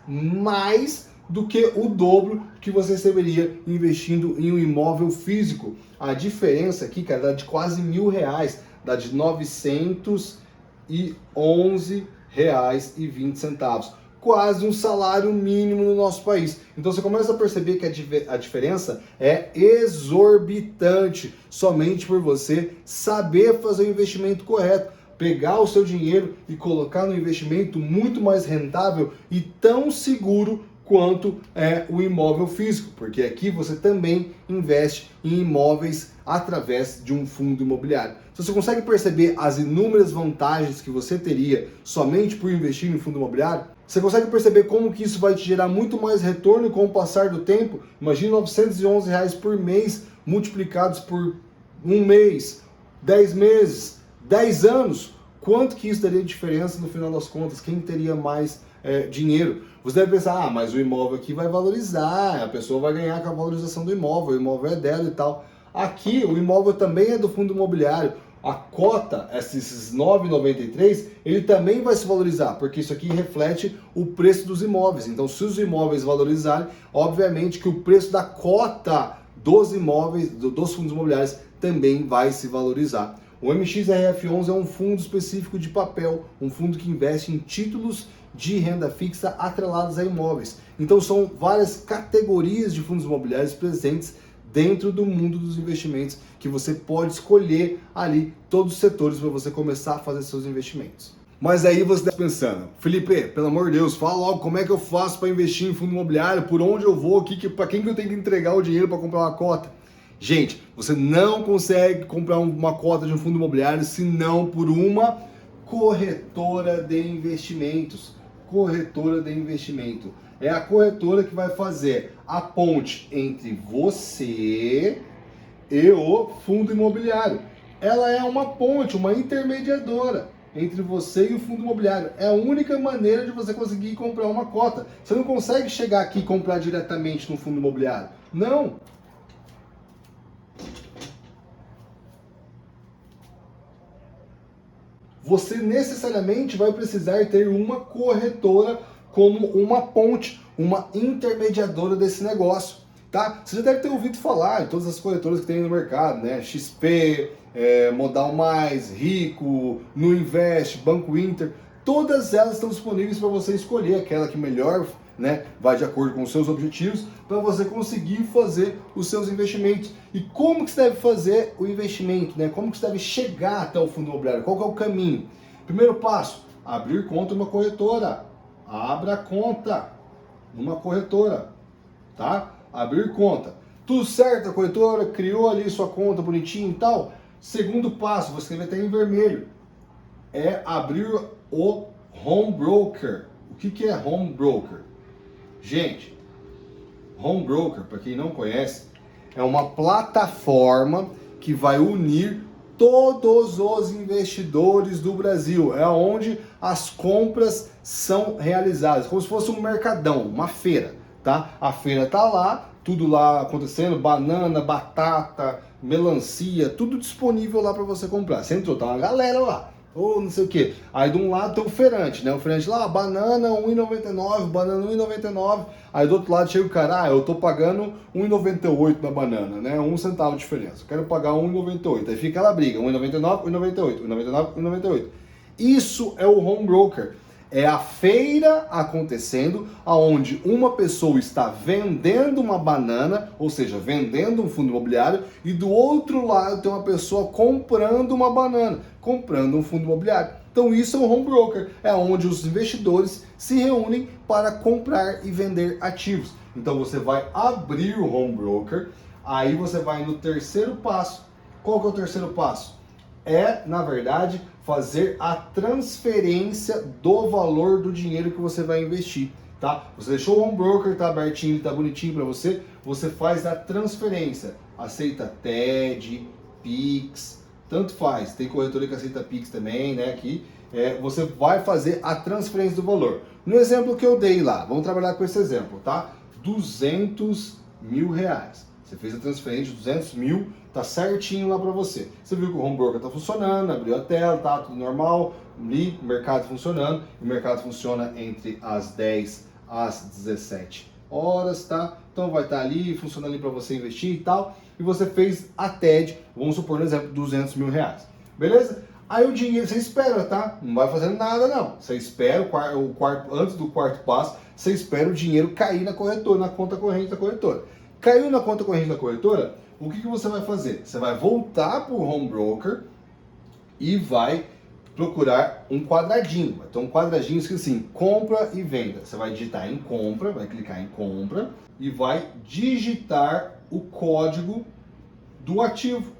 do que o dobro que você receberia investindo em um imóvel físico. A diferença aqui, cara, dá de quase R$ 1.000, dá de R$ 911,20. Quase um salário mínimo no nosso país. Então você começa a perceber que a diferença é exorbitante, somente por você saber fazer o investimento correto, pegar o seu dinheiro e colocar no investimento muito mais rentável e tão seguro quanto é o imóvel físico, porque aqui você também investe em imóveis através de um fundo imobiliário. Se você consegue perceber as inúmeras vantagens que você teria somente por investir em fundo imobiliário, você consegue perceber como que isso vai te gerar muito mais retorno com o passar do tempo? Imagina R$ 911 por mês multiplicados por um mês, 10 meses, 10 anos. Quanto que isso daria de diferença no final das contas? Quem teria mais dinheiro? Você deve pensar, mas o imóvel aqui vai valorizar, a pessoa vai ganhar com a valorização do imóvel, o imóvel é dela e tal. Aqui, o imóvel também é do fundo imobiliário. a cota, esses R$ 9,93, ele também vai se valorizar, porque isso aqui reflete o preço dos imóveis. Então, se os imóveis valorizarem, obviamente que o preço da cota dos imóveis, dos fundos imobiliários, também vai se valorizar. O MXRF11 é um fundo específico de papel, um fundo que investe em títulos de renda fixa atrelados a imóveis. Então são várias categorias de fundos imobiliários presentes dentro do mundo dos investimentos que você pode escolher ali todos os setores para você começar a fazer seus investimentos. Mas aí você está pensando, Felipe, pelo amor de Deus, fala logo como é que eu faço para investir em fundo imobiliário, por onde eu vou, para quem que eu tenho que entregar o dinheiro para comprar uma cota? Gente, você não consegue comprar uma cota de um fundo imobiliário se não por uma corretora de investimentos. Corretora de investimento. É a corretora que vai fazer a ponte entre você e o fundo imobiliário. Ela é uma ponte, uma intermediadora entre você e o fundo imobiliário. É a única maneira de você conseguir comprar uma cota. Você não consegue chegar aqui e comprar diretamente no fundo imobiliário. Não. Você necessariamente vai precisar ter uma corretora como uma ponte, uma intermediadora desse negócio, tá? Você já deve ter ouvido falar em todas as corretoras que tem no mercado, né? XP, Modal Mais, Rico, Nuinvest, Banco Inter, todas elas estão disponíveis para você escolher aquela que melhor, né, vai de acordo com os seus objetivos, para você conseguir fazer os seus investimentos. E como que você deve fazer o investimento, né? Como que você deve chegar até o fundo imobiliário? Qual que é o caminho? Primeiro passo, abrir conta numa corretora. Abra conta numa corretora, tá? Abrir conta. Tudo certo, a corretora criou ali sua conta bonitinho e tal. Segundo passo, você vai ter em vermelho, é abrir o Home Broker. O que é Home Broker? Gente, Home Broker, para quem não conhece, é uma plataforma que vai unir todos os investidores do Brasil. É onde as compras são realizadas, como se fosse um mercadão, uma feira, tá? A feira tá lá, tudo lá acontecendo, banana, batata, melancia, tudo disponível lá para você comprar. Você entrou, tá uma galera lá. Ou não sei o que. Aí de um lado tem o feirante, né? O feirante lá, banana R$1,99, banana R$1,99. Aí do outro lado chega o cara, eu tô pagando R$1,98 na banana, né? 1 centavo de diferença. Eu quero pagar R$1,98. Aí fica aquela briga, R$1,99, R$1,98, R$1,99, R$1,98. Isso é o home broker. É a feira acontecendo, aonde uma pessoa está vendendo uma banana, ou seja, vendendo um fundo imobiliário, e do outro lado tem uma pessoa comprando uma banana, comprando um fundo imobiliário. Então isso é o home broker, é onde os investidores se reúnem para comprar e vender ativos. Então você vai abrir o home broker, aí você vai no terceiro passo. Qual que é o terceiro passo? Na verdade, fazer a transferência do valor do dinheiro que você vai investir, tá? Você deixou o home broker, tá abertinho, tá bonitinho para você, você faz a transferência, aceita TED, Pix, tanto faz, tem corretora que aceita Pix também, né, aqui, você vai fazer a transferência do valor. No exemplo que eu dei lá, vamos trabalhar com esse exemplo, tá? R$200 mil. Você fez a transferência de 200 mil, tá certinho lá para você. Você viu que o home broker tá funcionando, abriu a tela, tá tudo normal, ali, o mercado funcionando. O mercado funciona entre as 10 às 17 horas, tá? Então vai estar ali, funcionando ali para você investir e tal. E você fez a TED, vamos supor, no exemplo, R$200 mil. Beleza? Aí o dinheiro, você espera, tá? Não vai fazendo nada, não. Você espera antes do quarto passo, você espera o dinheiro cair na corretora, na conta corrente da corretora. Caiu na conta corrente da corretora, o que você vai fazer? Você vai voltar para o home broker e vai procurar um quadradinho. Vai ter um quadradinho escrito assim, compra e venda. Você vai digitar em compra, vai clicar em compra e vai digitar o código do ativo.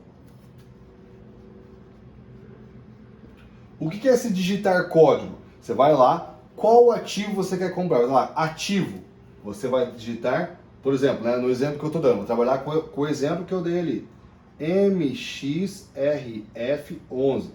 O que é esse digitar código? Você vai lá, qual ativo você quer comprar? Vai lá, ativo. Você vai digitar, por exemplo, né, no exemplo que eu estou dando, vou trabalhar com o exemplo que eu dei ali. MXRF11.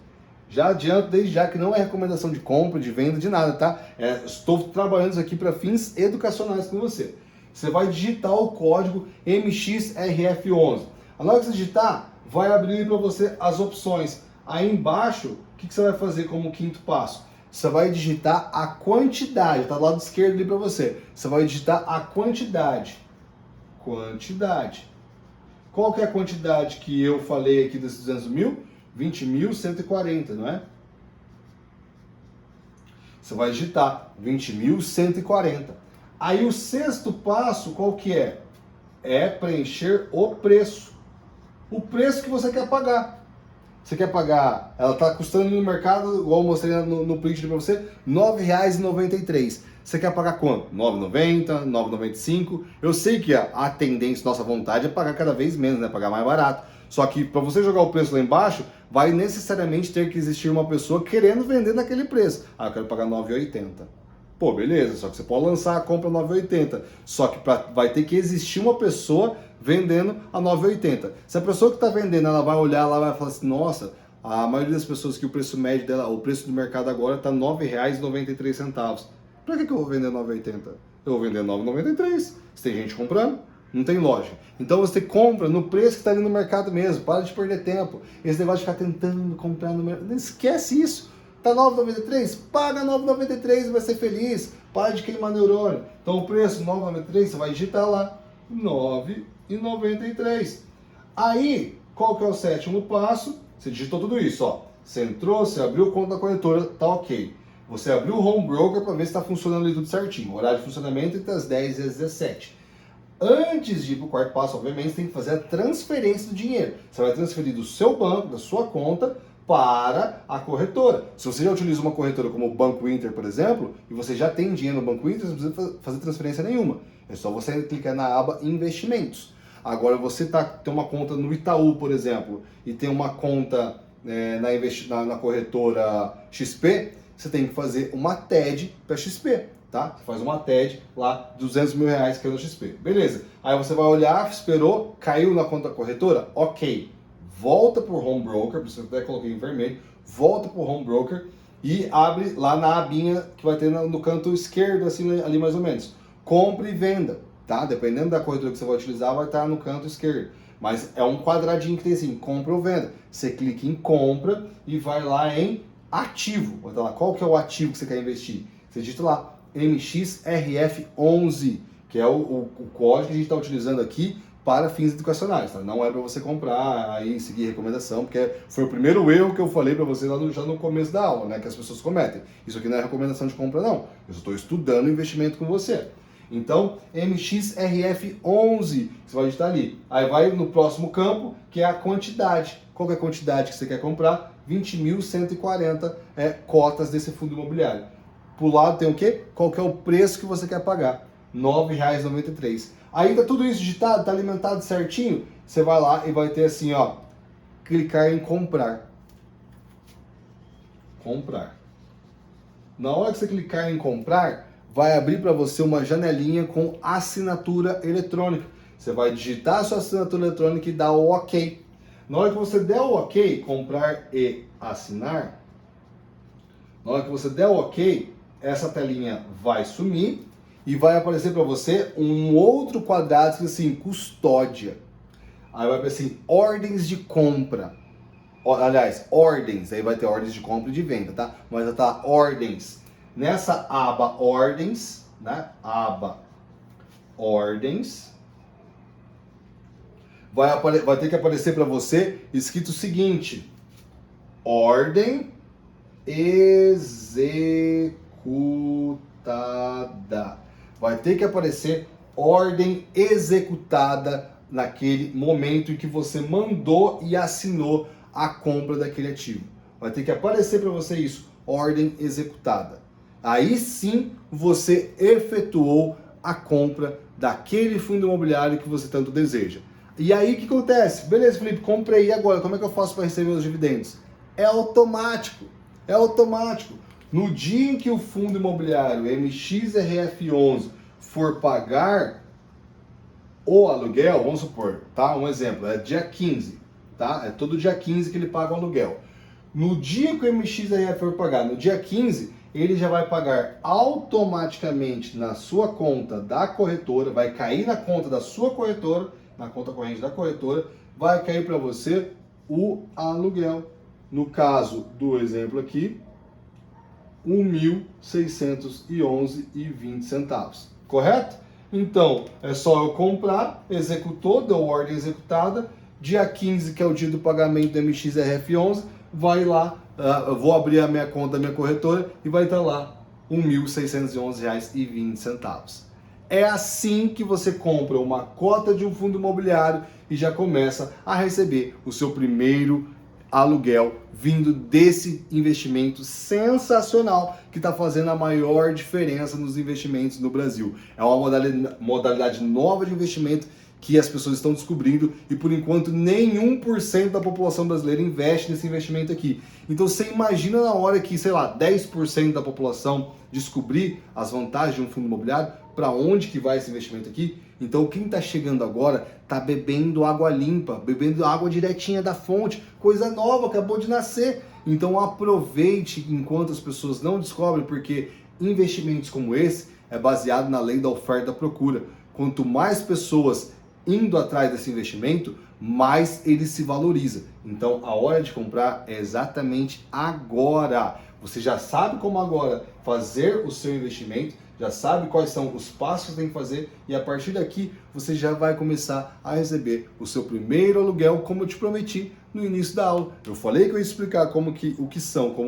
Já adianto desde já que não é recomendação de compra, de venda, de nada, tá? Estou trabalhando isso aqui para fins educacionais com você. Você vai digitar o código MXRF11. Na hora que você digitar, vai abrir para você as opções. Aí embaixo, o que você vai fazer como quinto passo? Você vai digitar a quantidade, tá do lado esquerdo ali para você. Você vai digitar a quantidade. Quantidade. Qual que é a quantidade que eu falei aqui desses 200 mil? 20.140, não é? Você vai digitar 20.140. Aí o sexto passo, qual que é? É preencher o preço. O preço que você quer pagar. Você quer pagar, ela está custando no mercado, igual eu mostrei no print para você, R$ 9,93. Você quer pagar quanto? R$ 9,90, R$ 9,95. Eu sei que a tendência, nossa vontade é pagar cada vez menos, né? Pagar mais barato. Só que para você jogar o preço lá embaixo, vai necessariamente ter que existir uma pessoa querendo vender naquele preço. Ah, eu quero pagar R$ 9,80. Pô, beleza, só que você pode lançar a compra a 9,80. Só que vai ter que existir uma pessoa vendendo a 9,80. Se a pessoa que está vendendo, ela vai olhar lá e vai falar assim, nossa, a maioria das pessoas que o preço médio dela, o preço do mercado agora está R$ 9,93. Para que eu vou vender 9,80? Eu vou vender 9,93. Se tem gente comprando, não tem lógica. Então você compra no preço que está ali no mercado mesmo. Para de perder tempo. Esse negócio de ficar tentando comprar no mercado. Esquece isso. Tá 9,93? Paga 9,93 e vai ser feliz. Para de queimar neurônio. Então o preço 9,93 você vai digitar lá 9,93. Aí, qual que é o sétimo passo? Você digitou tudo isso, ó. Você entrou, você abriu conta da corretora, tá ok. Você abriu o Home Broker para ver se está funcionando ali tudo certinho. O horário de funcionamento entre as 10 e as 17. Antes de ir para o quarto passo, obviamente, você tem que fazer a transferência do dinheiro. Você vai transferir do seu banco, da sua conta, para a corretora. Se você já utiliza uma corretora como o Banco Inter, por exemplo, e você já tem dinheiro no Banco Inter, você não precisa fazer transferência nenhuma. É só você clicar na aba Investimentos. Agora, você tem uma conta no Itaú, por exemplo, e tem uma conta na corretora XP, você tem que fazer uma TED para XP, tá? Você faz uma TED lá, R$ 200 mil que é no XP. Beleza. Aí você vai olhar, esperou, caiu na conta da corretora? Ok. Volta para o Home Broker, por isso eu até coloquei em vermelho, volta para o Home Broker e abre lá na abinha que vai ter no canto esquerdo, assim, ali mais ou menos. Compre e venda, tá? Dependendo da corretora que você vai utilizar, vai estar no canto esquerdo. Mas é um quadradinho que tem assim, compra ou venda. Você clica em compra e vai lá em ativo. Vai estar lá, qual que é o ativo que você quer investir? Você digita lá, MXRF11, que é o código que a gente está utilizando aqui para fins educacionais, tá? Não é para você comprar aí seguir recomendação, porque foi o primeiro erro que eu falei para você já no começo da aula, né? Que as pessoas cometem. Isso aqui não é recomendação de compra, não. Eu estou estudando o investimento com você. Então, MXRF11, você vai digitar ali. Aí vai no próximo campo, que é a quantidade. Qual é a quantidade que você quer comprar? 20.140 cotas desse fundo imobiliário. Pro lado tem o quê? Qual que é o preço que você quer pagar? R$ 9,93. Aí tá tudo isso digitado, tá alimentado certinho, você vai lá e vai ter assim, ó, clicar em comprar. Comprar. Na hora que você clicar em comprar, vai abrir para você uma janelinha com assinatura eletrônica. Você vai digitar a sua assinatura eletrônica e dar o OK. Na hora que você der o OK, comprar e assinar, na hora que você der o OK, essa telinha vai sumir e vai aparecer para você um outro quadrado que diz assim, custódia. Aí vai aparecer assim, ordens de compra. Aliás, ordens, aí vai ter ordens de compra e de venda, tá? Mas vai estar ordens. Nessa aba ordens, né? Aba ordens, vai ter que aparecer para você escrito o seguinte, ordem executada. Vai ter que aparecer ordem executada naquele momento em que você mandou e assinou a compra daquele ativo. Vai ter que aparecer para você isso, ordem executada. Aí sim você efetuou a compra daquele fundo imobiliário que você tanto deseja. E aí o que acontece? Beleza, Felipe, comprei, e agora? Como é que eu faço para receber os dividendos? É automático, é automático. No dia em que o fundo imobiliário MXRF11 for pagar o aluguel, vamos supor, tá? Um exemplo, é dia 15, tá? É todo dia 15 que ele paga o aluguel. No dia que o MXRF for pagar, no dia 15, ele já vai pagar automaticamente na sua conta da corretora, vai cair na conta da sua corretora, na conta corrente da corretora, vai cair para você o aluguel. no caso do exemplo aqui, R$ 1.611,20, correto? Então, é só eu comprar, executou, deu ordem executada, dia 15, que é o dia do pagamento do MXRF11, vai lá, eu vou abrir a minha conta da minha corretora e vai estar lá R$ 1.611,20. É assim que você compra uma cota de um fundo imobiliário e já começa a receber o seu primeiro aluguel vindo desse investimento sensacional que está fazendo a maior diferença nos investimentos no Brasil. É uma modalidade nova de investimento que as pessoas estão descobrindo e por enquanto nenhum por cento da população brasileira investe nesse investimento aqui. Então você imagina na hora que, sei lá, 10% da população descobrir as vantagens de um fundo imobiliário, para onde que vai esse investimento aqui? Então quem está chegando agora está bebendo água limpa, bebendo água direitinha da fonte, coisa nova, acabou de nascer. Então aproveite enquanto as pessoas não descobrem, porque investimentos como esse é baseado na lei da oferta e da procura. Quanto mais pessoas indo atrás desse investimento, mais ele se valoriza. Então a hora de comprar é exatamente agora. Você já sabe como agora fazer o seu investimento, já sabe quais são os passos que tem que fazer e a partir daqui você já vai começar a receber o seu primeiro aluguel, como eu te prometi no início da aula. Eu falei que eu ia explicar como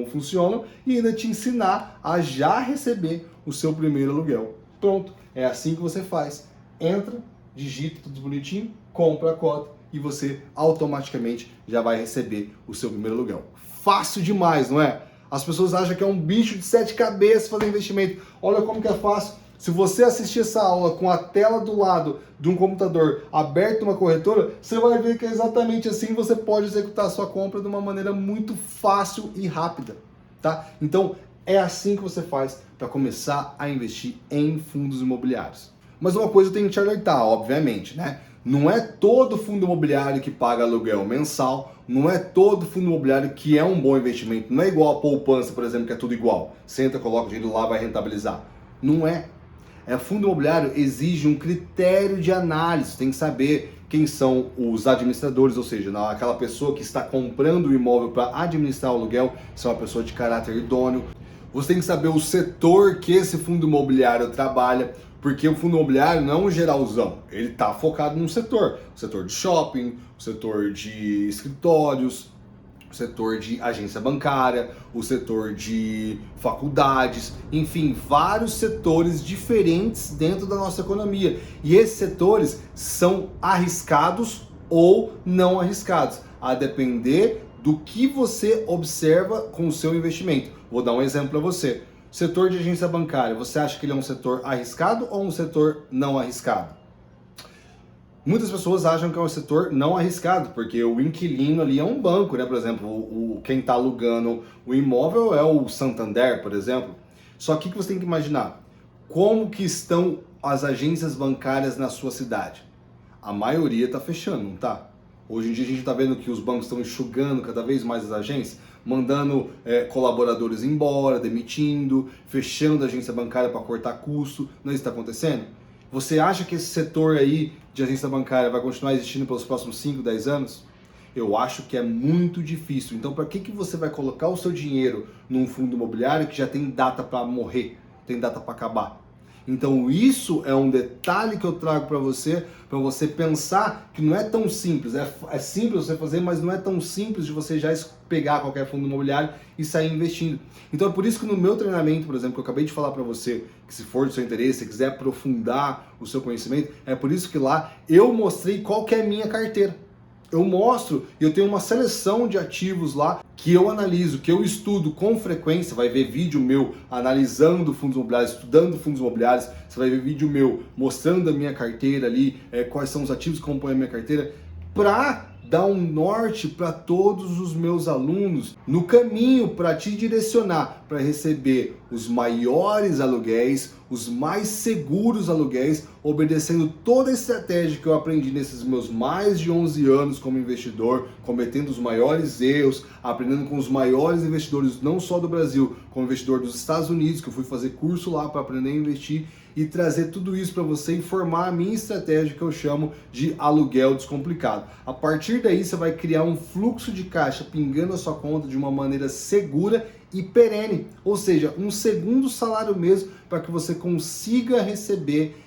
funcionam e ainda te ensinar a já receber o seu primeiro aluguel. Pronto, é assim que você faz. Entra, digita tudo bonitinho, compra a cota e você automaticamente já vai receber o seu primeiro aluguel. Fácil demais, não é? As pessoas acham que é um bicho de 7 cabeças fazer investimento. Olha como que é fácil. Se você assistir essa aula com a tela do lado de um computador aberto uma corretora, você vai ver que é exatamente assim você pode executar a sua compra de uma maneira muito fácil e rápida, tá? Então, é assim que você faz para começar a investir em fundos imobiliários. Mas uma coisa eu tenho que te alertar, obviamente, né? Não é todo fundo imobiliário que paga aluguel mensal, não é todo fundo imobiliário que é um bom investimento, não é igual a poupança, por exemplo, que é tudo igual. Senta, coloca o dinheiro lá, vai rentabilizar. Não é. Fundo imobiliário exige um critério de análise, tem que saber quem são os administradores, ou seja, aquela pessoa que está comprando o imóvel para administrar o aluguel, se é uma pessoa de caráter idôneo. Você tem que saber o setor que esse fundo imobiliário trabalha, porque o fundo imobiliário não é um geralzão, ele está focado num setor. O setor de shopping, o setor de escritórios, o setor de agência bancária, o setor de faculdades, enfim, vários setores diferentes dentro da nossa economia. E esses setores são arriscados ou não arriscados, a depender do que você observa com o seu investimento. Vou dar um exemplo para você. Setor de agência bancária, você acha que ele é um setor arriscado ou um setor não arriscado? Muitas pessoas acham que é um setor não arriscado, porque o inquilino ali é um banco, né? Por exemplo, quem está alugando o imóvel é o Santander, por exemplo. Só que o que você tem que imaginar? Como que estão as agências bancárias na sua cidade? A maioria está fechando, não está? Hoje em dia a gente está vendo que os bancos estão enxugando cada vez mais as agências, mandando colaboradores embora, demitindo, fechando a agência bancária para cortar custo. Não é isso que está acontecendo? Você acha que esse setor aí de agência bancária vai continuar existindo pelos próximos 5, 10 anos? Eu acho que é muito difícil. Então, para que você vai colocar o seu dinheiro num fundo imobiliário que já tem data para morrer, tem data para acabar? Então, isso é um detalhe que eu trago para você pensar que não é tão simples. É simples você fazer, mas não é tão simples de você já pegar qualquer fundo imobiliário e sair investindo. Então, é por isso que no meu treinamento, por exemplo, que eu acabei de falar para você, que se for do seu interesse, se quiser aprofundar o seu conhecimento, é por isso que lá eu mostrei qual que é a minha carteira. Eu mostro, eu tenho uma seleção de ativos lá que eu analiso, que eu estudo com frequência. Vai ver vídeo meu analisando fundos imobiliários, estudando fundos imobiliários. Você vai ver vídeo meu mostrando a minha carteira ali, quais são os ativos que compõem a minha carteira, para dar um norte para todos os meus alunos no caminho para te direcionar para receber os maiores aluguéis, os mais seguros aluguéis, obedecendo toda a estratégia que eu aprendi nesses meus mais de 11 anos como investidor, cometendo os maiores erros, aprendendo com os maiores investidores, não só do Brasil, como investidor dos Estados Unidos, que eu fui fazer curso lá para aprender a investir, e trazer tudo isso para você e formar a minha estratégia que eu chamo de aluguel descomplicado. A partir partir daí você vai criar um fluxo de caixa pingando a sua conta de uma maneira segura e perene, ou seja, um segundo salário mesmo para que você consiga receber,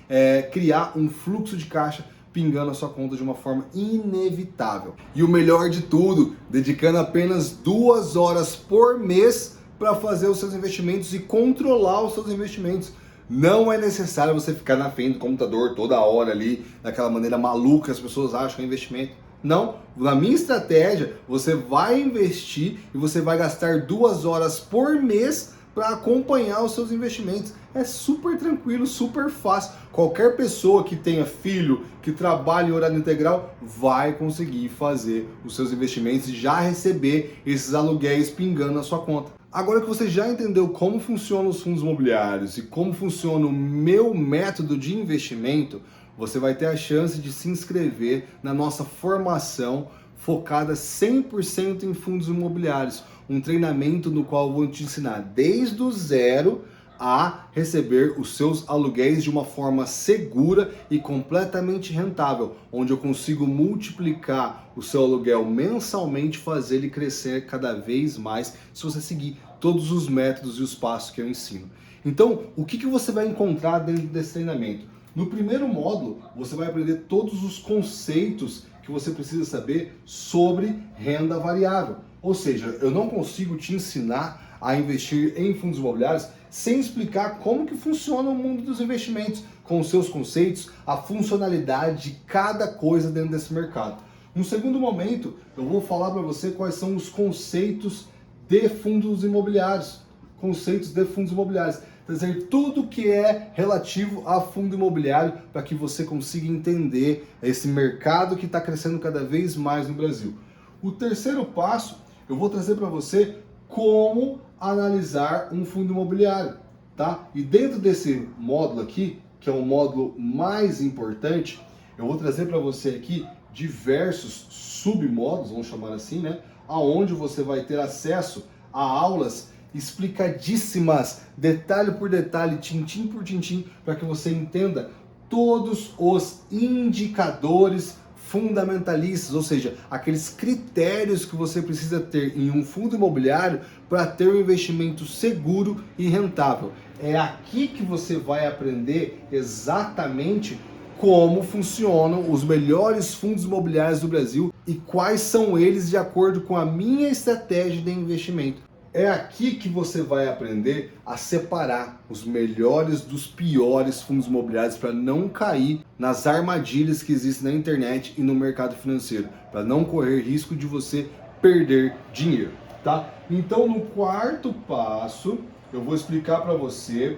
criar um fluxo de caixa pingando a sua conta de uma forma inevitável. E o melhor de tudo, dedicando apenas 2 horas por mês para fazer os seus investimentos e controlar os seus investimentos. Não é necessário você ficar na frente do computador toda hora ali, daquela maneira maluca que as pessoas acham que é investimento. Não, na minha estratégia, você vai investir e você vai gastar 2 horas por mês para acompanhar os seus investimentos. É super tranquilo, super fácil. Qualquer pessoa que tenha filho, que trabalhe em horário integral, vai conseguir fazer os seus investimentos e já receber esses aluguéis pingando na sua conta. Agora que você já entendeu como funcionam os fundos imobiliários e como funciona o meu método de investimento, você vai ter a chance de se inscrever na nossa formação focada 100% em fundos imobiliários. Um treinamento no qual eu vou te ensinar desde o zero a receber os seus aluguéis de uma forma segura e completamente rentável, onde eu consigo multiplicar o seu aluguel mensalmente, fazer ele crescer cada vez mais, se você seguir todos os métodos e os passos que eu ensino. Então, o que você vai encontrar dentro desse treinamento? No primeiro módulo, você vai aprender todos os conceitos que você precisa saber sobre renda variável. Ou seja, eu não consigo te ensinar a investir em fundos imobiliários sem explicar como que funciona o mundo dos investimentos, com os seus conceitos, a funcionalidade de cada coisa dentro desse mercado. No segundo momento, eu vou falar para você quais são os conceitos de fundos imobiliários. Conceitos de fundos imobiliários. Quer dizer, tudo que é relativo a fundo imobiliário para que você consiga entender esse mercado que está crescendo cada vez mais no Brasil. O terceiro passo, eu vou trazer para você como analisar um fundo imobiliário, tá? E dentro desse módulo aqui, que é o módulo mais importante, eu vou trazer para você aqui diversos submódulos, vamos chamar assim, né? Aonde você vai ter acesso a aulas explicadíssimas, detalhe por detalhe, tintim por tintim, para que você entenda todos os indicadores fundamentalistas, ou seja, aqueles critérios que você precisa ter em um fundo imobiliário para ter um investimento seguro e rentável. É aqui que você vai aprender exatamente como funcionam os melhores fundos imobiliários do Brasil e quais são eles de acordo com a minha estratégia de investimento. É aqui que você vai aprender a separar os melhores dos piores fundos imobiliários para não cair nas armadilhas que existem na internet e no mercado financeiro, para não correr risco de você perder dinheiro, tá? Então, no quarto passo, eu vou explicar para você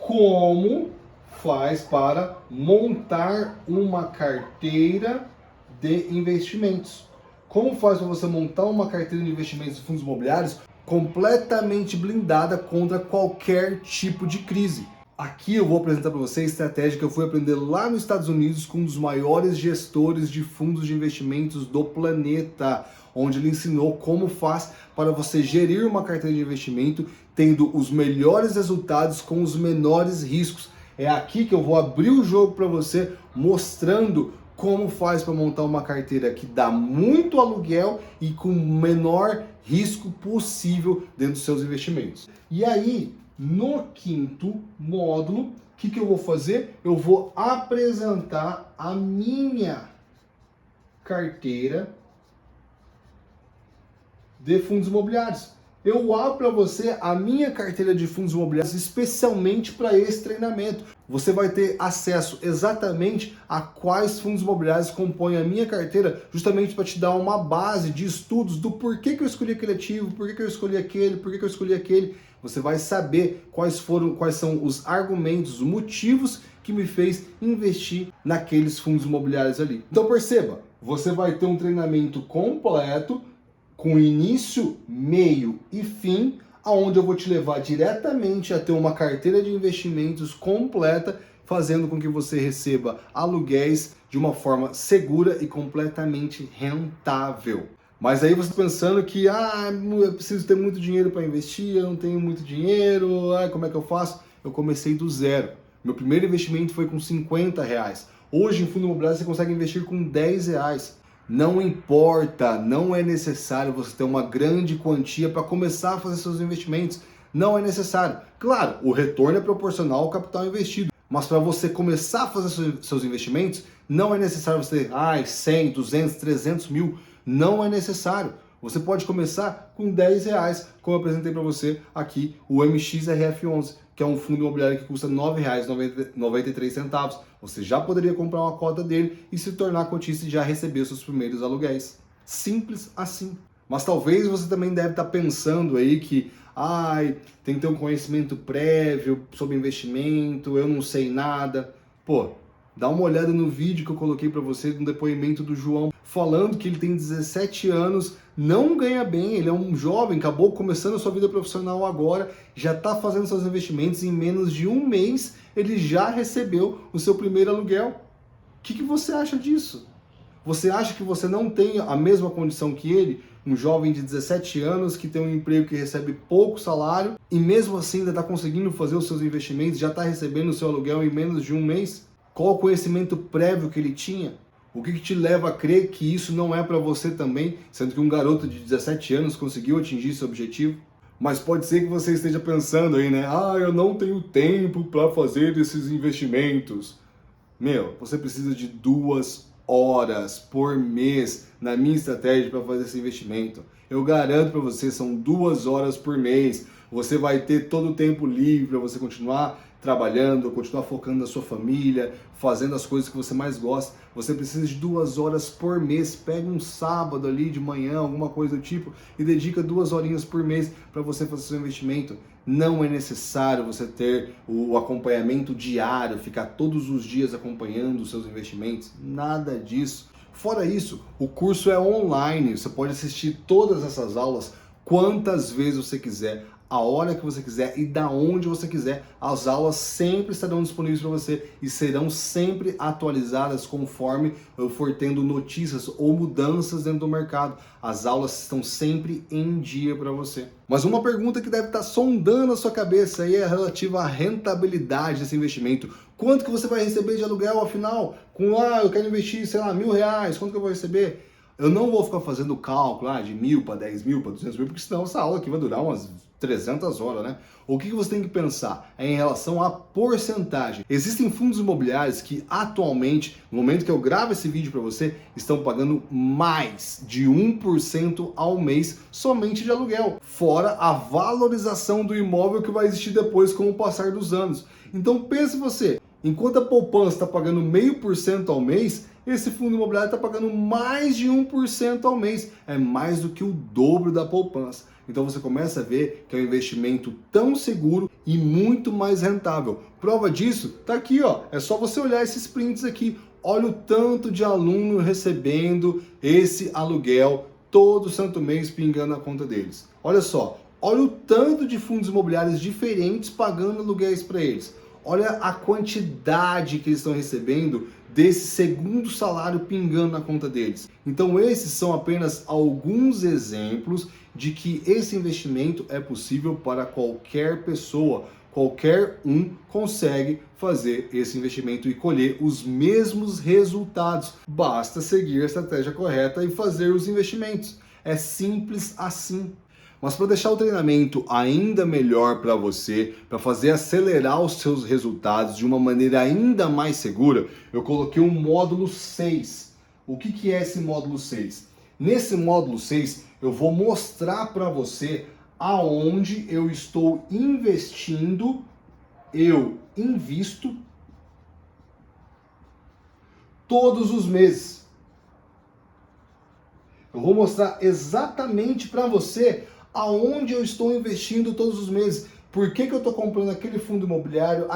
como faz para montar uma carteira de investimentos. Como faz para você montar uma carteira de investimentos de fundos imobiliários completamente blindada contra qualquer tipo de crise. Aqui eu vou apresentar para você a estratégia que eu fui aprender lá nos Estados Unidos com um dos maiores gestores de fundos de investimentos do planeta, onde ele ensinou como faz para você gerir uma carteira de investimento tendo os melhores resultados com os menores riscos. É aqui que eu vou abrir o jogo para você, mostrando como faz para montar uma carteira que dá muito aluguel e com o menor risco possível dentro dos seus investimentos. E aí, no quinto módulo, o que eu vou fazer? Eu vou apresentar a minha carteira de fundos imobiliários. Eu abro para você a minha carteira de fundos imobiliários especialmente para esse treinamento. Você vai ter acesso exatamente a quais fundos imobiliários compõem a minha carteira, justamente para te dar uma base de estudos do porquê que eu escolhi aquele ativo, porquê que eu escolhi aquele, porquê que eu escolhi aquele. Você vai saber quais são os argumentos, os motivos que me fez investir naqueles fundos imobiliários ali. Então perceba, você vai ter um treinamento completo, com início, meio e fim, aonde eu vou te levar diretamente a ter uma carteira de investimentos completa, fazendo com que você receba aluguéis de uma forma segura e completamente rentável. Mas aí você pensando que eu preciso ter muito dinheiro para investir, eu não tenho muito dinheiro, como é que eu faço? Eu comecei do zero. Meu primeiro investimento foi com R$50. Hoje em fundo imobiliário você consegue investir com R$10. Não importa, não é necessário você ter uma grande quantia para começar a fazer seus investimentos. Não é necessário. Claro, o retorno é proporcional ao capital investido. Mas para você começar a fazer seus investimentos, não é necessário você ter 100, 200, 300 mil. Não é necessário. Você pode começar com R$10, como eu apresentei para você aqui, o MXRF11, que é um fundo imobiliário que custa R$ 9,93. Você já poderia comprar uma cota dele e se tornar cotista e já receber seus primeiros aluguéis. Simples assim. Mas talvez você também deve estar pensando aí que tem que ter um conhecimento prévio sobre investimento, eu não sei nada. Pô, dá uma olhada no vídeo que eu coloquei para você, no depoimento do João, falando que ele tem 17 anos, não ganha bem, ele é um jovem, acabou começando a sua vida profissional agora, já está fazendo seus investimentos, em menos de um mês ele já recebeu o seu primeiro aluguel. O que você acha disso? Você acha que você não tem a mesma condição que ele? Um jovem de 17 anos que tem um emprego que recebe pouco salário e mesmo assim ainda está conseguindo fazer os seus investimentos, já está recebendo o seu aluguel em menos de um mês? Qual o conhecimento prévio que ele tinha? O que te leva a crer que isso não é para você também, sendo que um garoto de 17 anos conseguiu atingir esse objetivo? Mas pode ser que você esteja pensando aí, né? Eu não tenho tempo para fazer esses investimentos. Você precisa de 2 horas por mês na minha estratégia para fazer esse investimento. Eu garanto para você, são 2 horas por mês. Você vai ter todo o tempo livre para você continuar trabalhando, continuar focando na sua família, fazendo as coisas que você mais gosta. Você precisa de 2 horas por mês. Pega um sábado ali de manhã, alguma coisa do tipo, e dedica 2 horinhas por mês para você fazer seu investimento. Não é necessário você ter o acompanhamento diário, ficar todos os dias acompanhando os seus investimentos. Nada disso. Fora isso, o curso é online. Você pode assistir todas essas aulas quantas vezes você quiser, a hora que você quiser e da onde você quiser. As aulas sempre estarão disponíveis para você e serão sempre atualizadas conforme eu for tendo notícias ou mudanças dentro do mercado. As aulas estão sempre em dia para você. Mas uma pergunta que deve estar sondando a sua cabeça aí é relativa à rentabilidade desse investimento. Quanto que você vai receber de aluguel afinal? Eu quero investir, sei lá, R$1.000, quanto que eu vou receber? Eu não vou ficar fazendo cálculo de 1.000 para 10.000 para 200 mil, porque senão essa aula aqui vai durar umas 300 horas, né? O que você tem que pensar é em relação à porcentagem. Existem fundos imobiliários que atualmente, no momento que eu gravo esse vídeo para você, estão pagando mais de 1% ao mês somente de aluguel, fora a valorização do imóvel que vai existir depois com o passar dos anos. Então pense você, enquanto a poupança está pagando 0,5% ao mês, esse fundo imobiliário está pagando mais de 1% ao mês. É mais do que o dobro da poupança. Então você começa a ver que é um investimento tão seguro e muito mais rentável. Prova disso está aqui, é só você olhar esses prints aqui. Olha o tanto de aluno recebendo esse aluguel todo santo mês pingando na conta deles. Olha só, olha o tanto de fundos imobiliários diferentes pagando aluguéis para eles. Olha a quantidade que eles estão recebendo desse segundo salário pingando na conta deles. Então esses são apenas alguns exemplos de que esse investimento é possível para qualquer pessoa. Qualquer um consegue fazer esse investimento e colher os mesmos resultados. Basta seguir a estratégia correta e fazer os investimentos. É simples assim. Mas para deixar o treinamento ainda melhor para você, para fazer acelerar os seus resultados de uma maneira ainda mais segura, eu coloquei um módulo 6. O que é esse módulo 6? Nesse módulo 6, eu vou mostrar para você aonde eu estou investindo, eu invisto todos os meses. Eu vou mostrar exatamente para você aonde eu estou investindo todos os meses. Por que eu estou comprando aquele fundo imobiliário,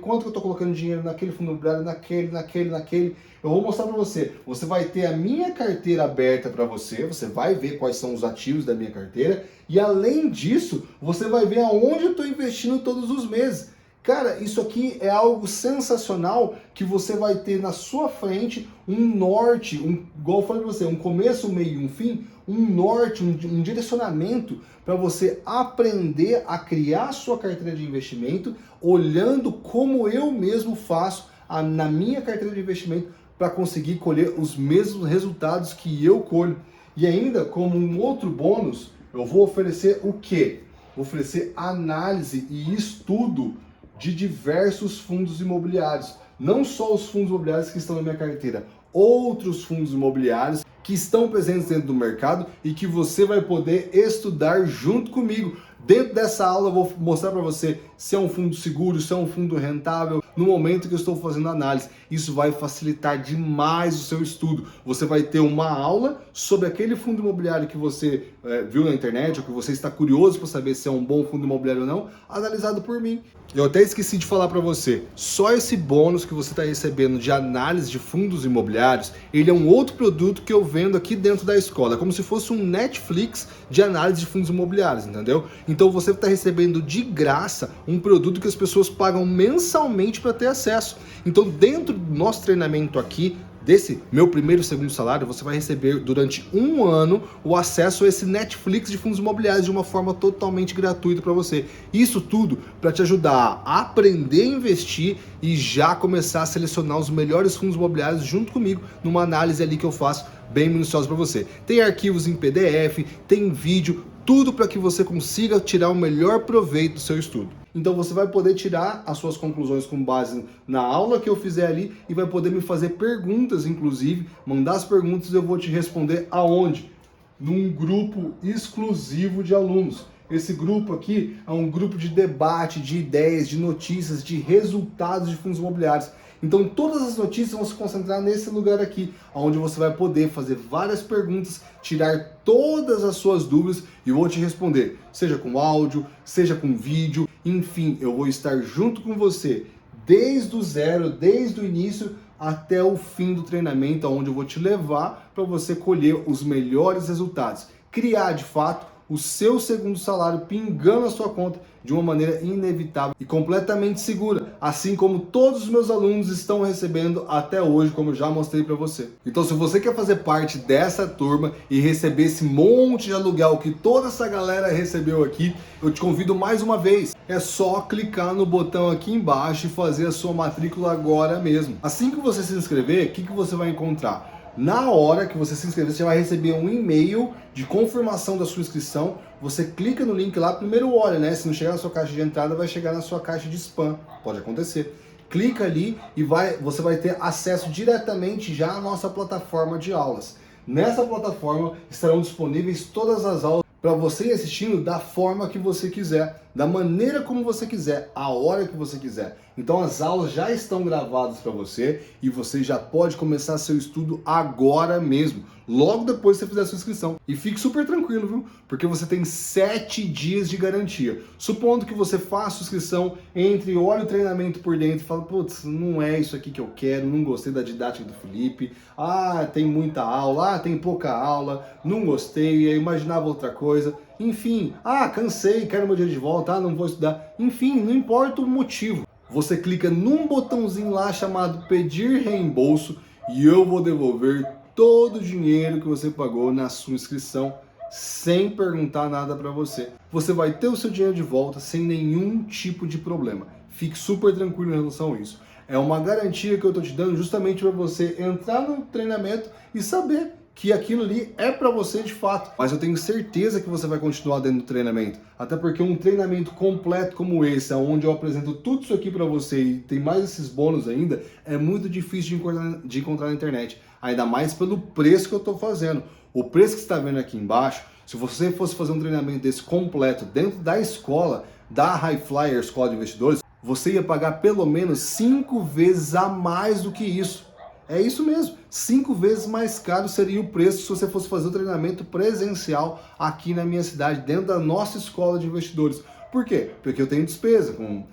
quanto que eu estou colocando dinheiro naquele fundo imobiliário, naquele. Eu vou mostrar para você. Você vai ter a minha carteira aberta para você, você vai ver quais são os ativos da minha carteira e além disso, você vai ver aonde eu estou investindo todos os meses. Cara, isso aqui é algo sensacional que você vai ter na sua frente um norte, igual eu falei para você, um começo, um meio e um fim, um norte, um direcionamento para você aprender a criar a sua carteira de investimento olhando como eu mesmo faço na minha carteira de investimento para conseguir colher os mesmos resultados que eu colho. E ainda, como um outro bônus, eu vou oferecer o quê? Vou oferecer análise e estudo de diversos fundos imobiliários. Não só os fundos imobiliários que estão na minha carteira, outros fundos imobiliários que estão presentes dentro do mercado e que você vai poder estudar junto comigo. Dentro dessa aula eu vou mostrar para você se é um fundo seguro, se é um fundo rentável, no momento que eu estou fazendo análise. Isso vai facilitar demais o seu estudo. Você vai ter uma aula sobre aquele fundo imobiliário que você viu na internet ou que você está curioso para saber se é um bom fundo imobiliário ou não, analisado por mim. Eu até esqueci de falar para você, só esse bônus que você está recebendo de análise de fundos imobiliários, ele é um outro produto que eu vendo aqui dentro da escola, como se fosse um Netflix de análise de fundos imobiliários, entendeu? Então você está recebendo de graça um produto que as pessoas pagam mensalmente para ter acesso. Então dentro do nosso treinamento aqui, desse meu primeiro e segundo salário, você vai receber durante um ano o acesso a esse Netflix de fundos imobiliários de uma forma totalmente gratuita para você. Isso tudo para te ajudar a aprender a investir e já começar a selecionar os melhores fundos imobiliários junto comigo, numa análise ali que eu faço bem minuciosa para você. Tem arquivos em PDF, tem vídeo, tudo para que você consiga tirar o melhor proveito do seu estudo. Então você vai poder tirar as suas conclusões com base na aula que eu fizer ali e vai poder me fazer perguntas, inclusive, mandar as perguntas e eu vou te responder aonde? Num grupo exclusivo de alunos. Esse grupo aqui é um grupo de debate, de ideias, de notícias, de resultados de fundos imobiliários. Então todas as notícias vão se concentrar nesse lugar aqui, onde você vai poder fazer várias perguntas, tirar todas as suas dúvidas e eu vou te responder, seja com áudio, seja com vídeo, enfim, eu vou estar junto com você desde o zero, desde o início até o fim do treinamento, onde eu vou te levar para você colher os melhores resultados, criar de fato o seu segundo salário pingando a sua conta de uma maneira inevitável e completamente segura, assim como todos os meus alunos estão recebendo até hoje, como eu já mostrei para você. Então, se você quer fazer parte dessa turma e receber esse monte de aluguel que toda essa galera recebeu aqui, eu te convido mais uma vez. É só clicar no botão aqui embaixo e fazer a sua matrícula agora mesmo. Assim que você se inscrever, o que você vai encontrar? Na hora que você se inscrever, você vai receber um e-mail de confirmação da sua inscrição. Você clica no link lá, primeiro olha, né? Se não chegar na sua caixa de entrada, vai chegar na sua caixa de spam. Pode acontecer. Clica ali e você vai ter acesso diretamente já à nossa plataforma de aulas. Nessa plataforma estarão disponíveis todas as aulas para você ir assistindo da forma que você quiser, da maneira como você quiser, a hora que você quiser. Então as aulas já estão gravadas para você e você já pode começar seu estudo agora mesmo, logo depois que você fizer a sua inscrição. E fique super tranquilo, viu? Porque você tem 7 dias de garantia. Supondo que você faça a inscrição, entre, olhe o treinamento por dentro e fala, putz, não é isso aqui que eu quero, não gostei da didática do Felipe, tem muita aula, tem pouca aula, não gostei, eu imaginava outra coisa. Enfim, cansei, quero meu dia de volta, não vou estudar. Enfim, não importa o motivo. Você clica num botãozinho lá chamado pedir reembolso e eu vou devolver todo o dinheiro que você pagou na sua inscrição sem perguntar nada para você. Você vai ter o seu dinheiro de volta sem nenhum tipo de problema. Fique super tranquilo em relação a isso. É uma garantia que eu estou te dando justamente para você entrar no treinamento e saber que aquilo ali é para você de fato. Mas eu tenho certeza que você vai continuar dentro do treinamento. Até porque um treinamento completo como esse, onde eu apresento tudo isso aqui para você e tem mais esses bônus ainda, é muito difícil de encontrar na internet. Ainda mais pelo preço que eu estou fazendo. O preço que você está vendo aqui embaixo, se você fosse fazer um treinamento desse completo dentro da escola, da High Flyer Escola de Investidores, você ia pagar pelo menos 5 vezes a mais do que isso. É isso mesmo, 5 vezes mais caro seria o preço se você fosse fazer o treinamento presencial aqui na minha cidade, dentro da nossa escola de investidores. Por quê? Porque eu tenho despesa com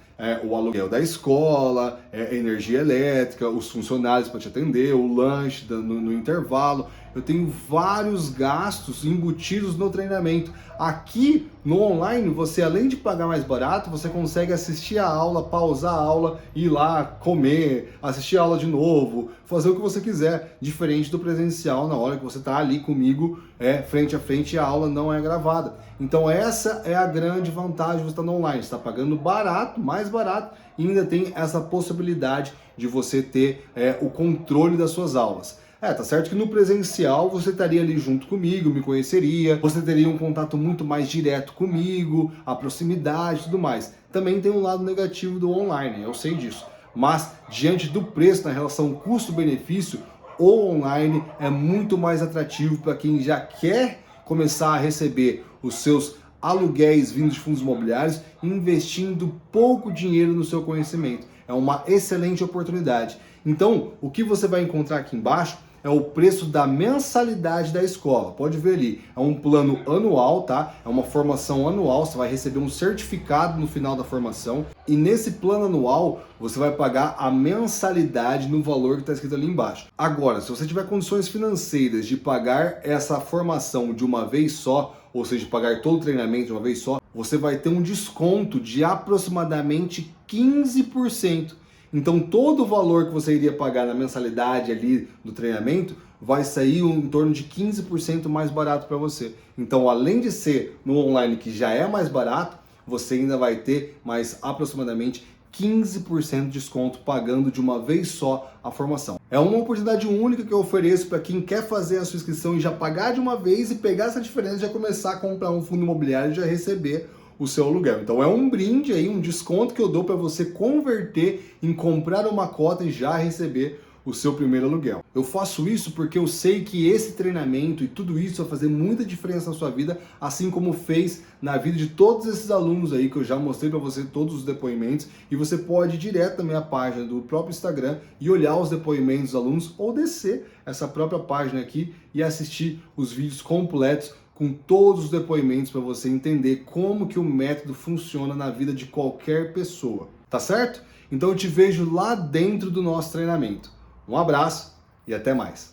o aluguel da escola, energia elétrica, os funcionários para te atender, o lanche no intervalo. Eu tenho vários gastos embutidos no treinamento. Aqui no online, você além de pagar mais barato, você consegue assistir a aula, pausar a aula, ir lá comer, assistir a aula de novo, fazer o que você quiser, diferente do presencial na hora que você está ali comigo, frente a frente, e a aula não é gravada. Então essa é a grande vantagem de você estar no online, você está pagando barato, mais barato, e ainda tem essa possibilidade de você ter o controle das suas aulas. Tá certo que no presencial você estaria ali junto comigo, me conheceria, você teria um contato muito mais direto comigo, a proximidade e tudo mais. Também tem um lado negativo do online, eu sei disso. Mas diante do preço na relação custo-benefício, o online é muito mais atrativo para quem já quer começar a receber os seus aluguéis vindos de fundos imobiliários, investindo pouco dinheiro no seu conhecimento. É uma excelente oportunidade. Então, o que você vai encontrar aqui embaixo é o preço da mensalidade da escola. Pode ver ali, é um plano anual, tá? É uma formação anual, você vai receber um certificado no final da formação. E nesse plano anual, você vai pagar a mensalidade no valor que está escrito ali embaixo. Agora, se você tiver condições financeiras de pagar essa formação de uma vez só, ou seja, pagar todo o treinamento de uma vez só, você vai ter um desconto de aproximadamente 15%. Então todo o valor que você iria pagar na mensalidade ali do treinamento vai sair em torno de 15% mais barato para você. Então, além de ser no online que já é mais barato, você ainda vai ter mais aproximadamente 15% de desconto pagando de uma vez só a formação. É uma oportunidade única que eu ofereço para quem quer fazer a sua inscrição e já pagar de uma vez e pegar essa diferença e já começar a comprar um fundo imobiliário e já receber o seu aluguel. Então é um brinde aí, um desconto que eu dou para você converter em comprar uma cota e já receber o seu primeiro aluguel. Eu faço isso porque eu sei que esse treinamento e tudo isso vai fazer muita diferença na sua vida, assim como fez na vida de todos esses alunos aí que eu já mostrei para você todos os depoimentos, e você pode ir direto na minha página do próprio Instagram e olhar os depoimentos dos alunos ou descer essa própria página aqui e assistir os vídeos completos com todos os depoimentos para você entender como que o método funciona na vida de qualquer pessoa, tá certo? Então eu te vejo lá dentro do nosso treinamento. Um abraço e até mais!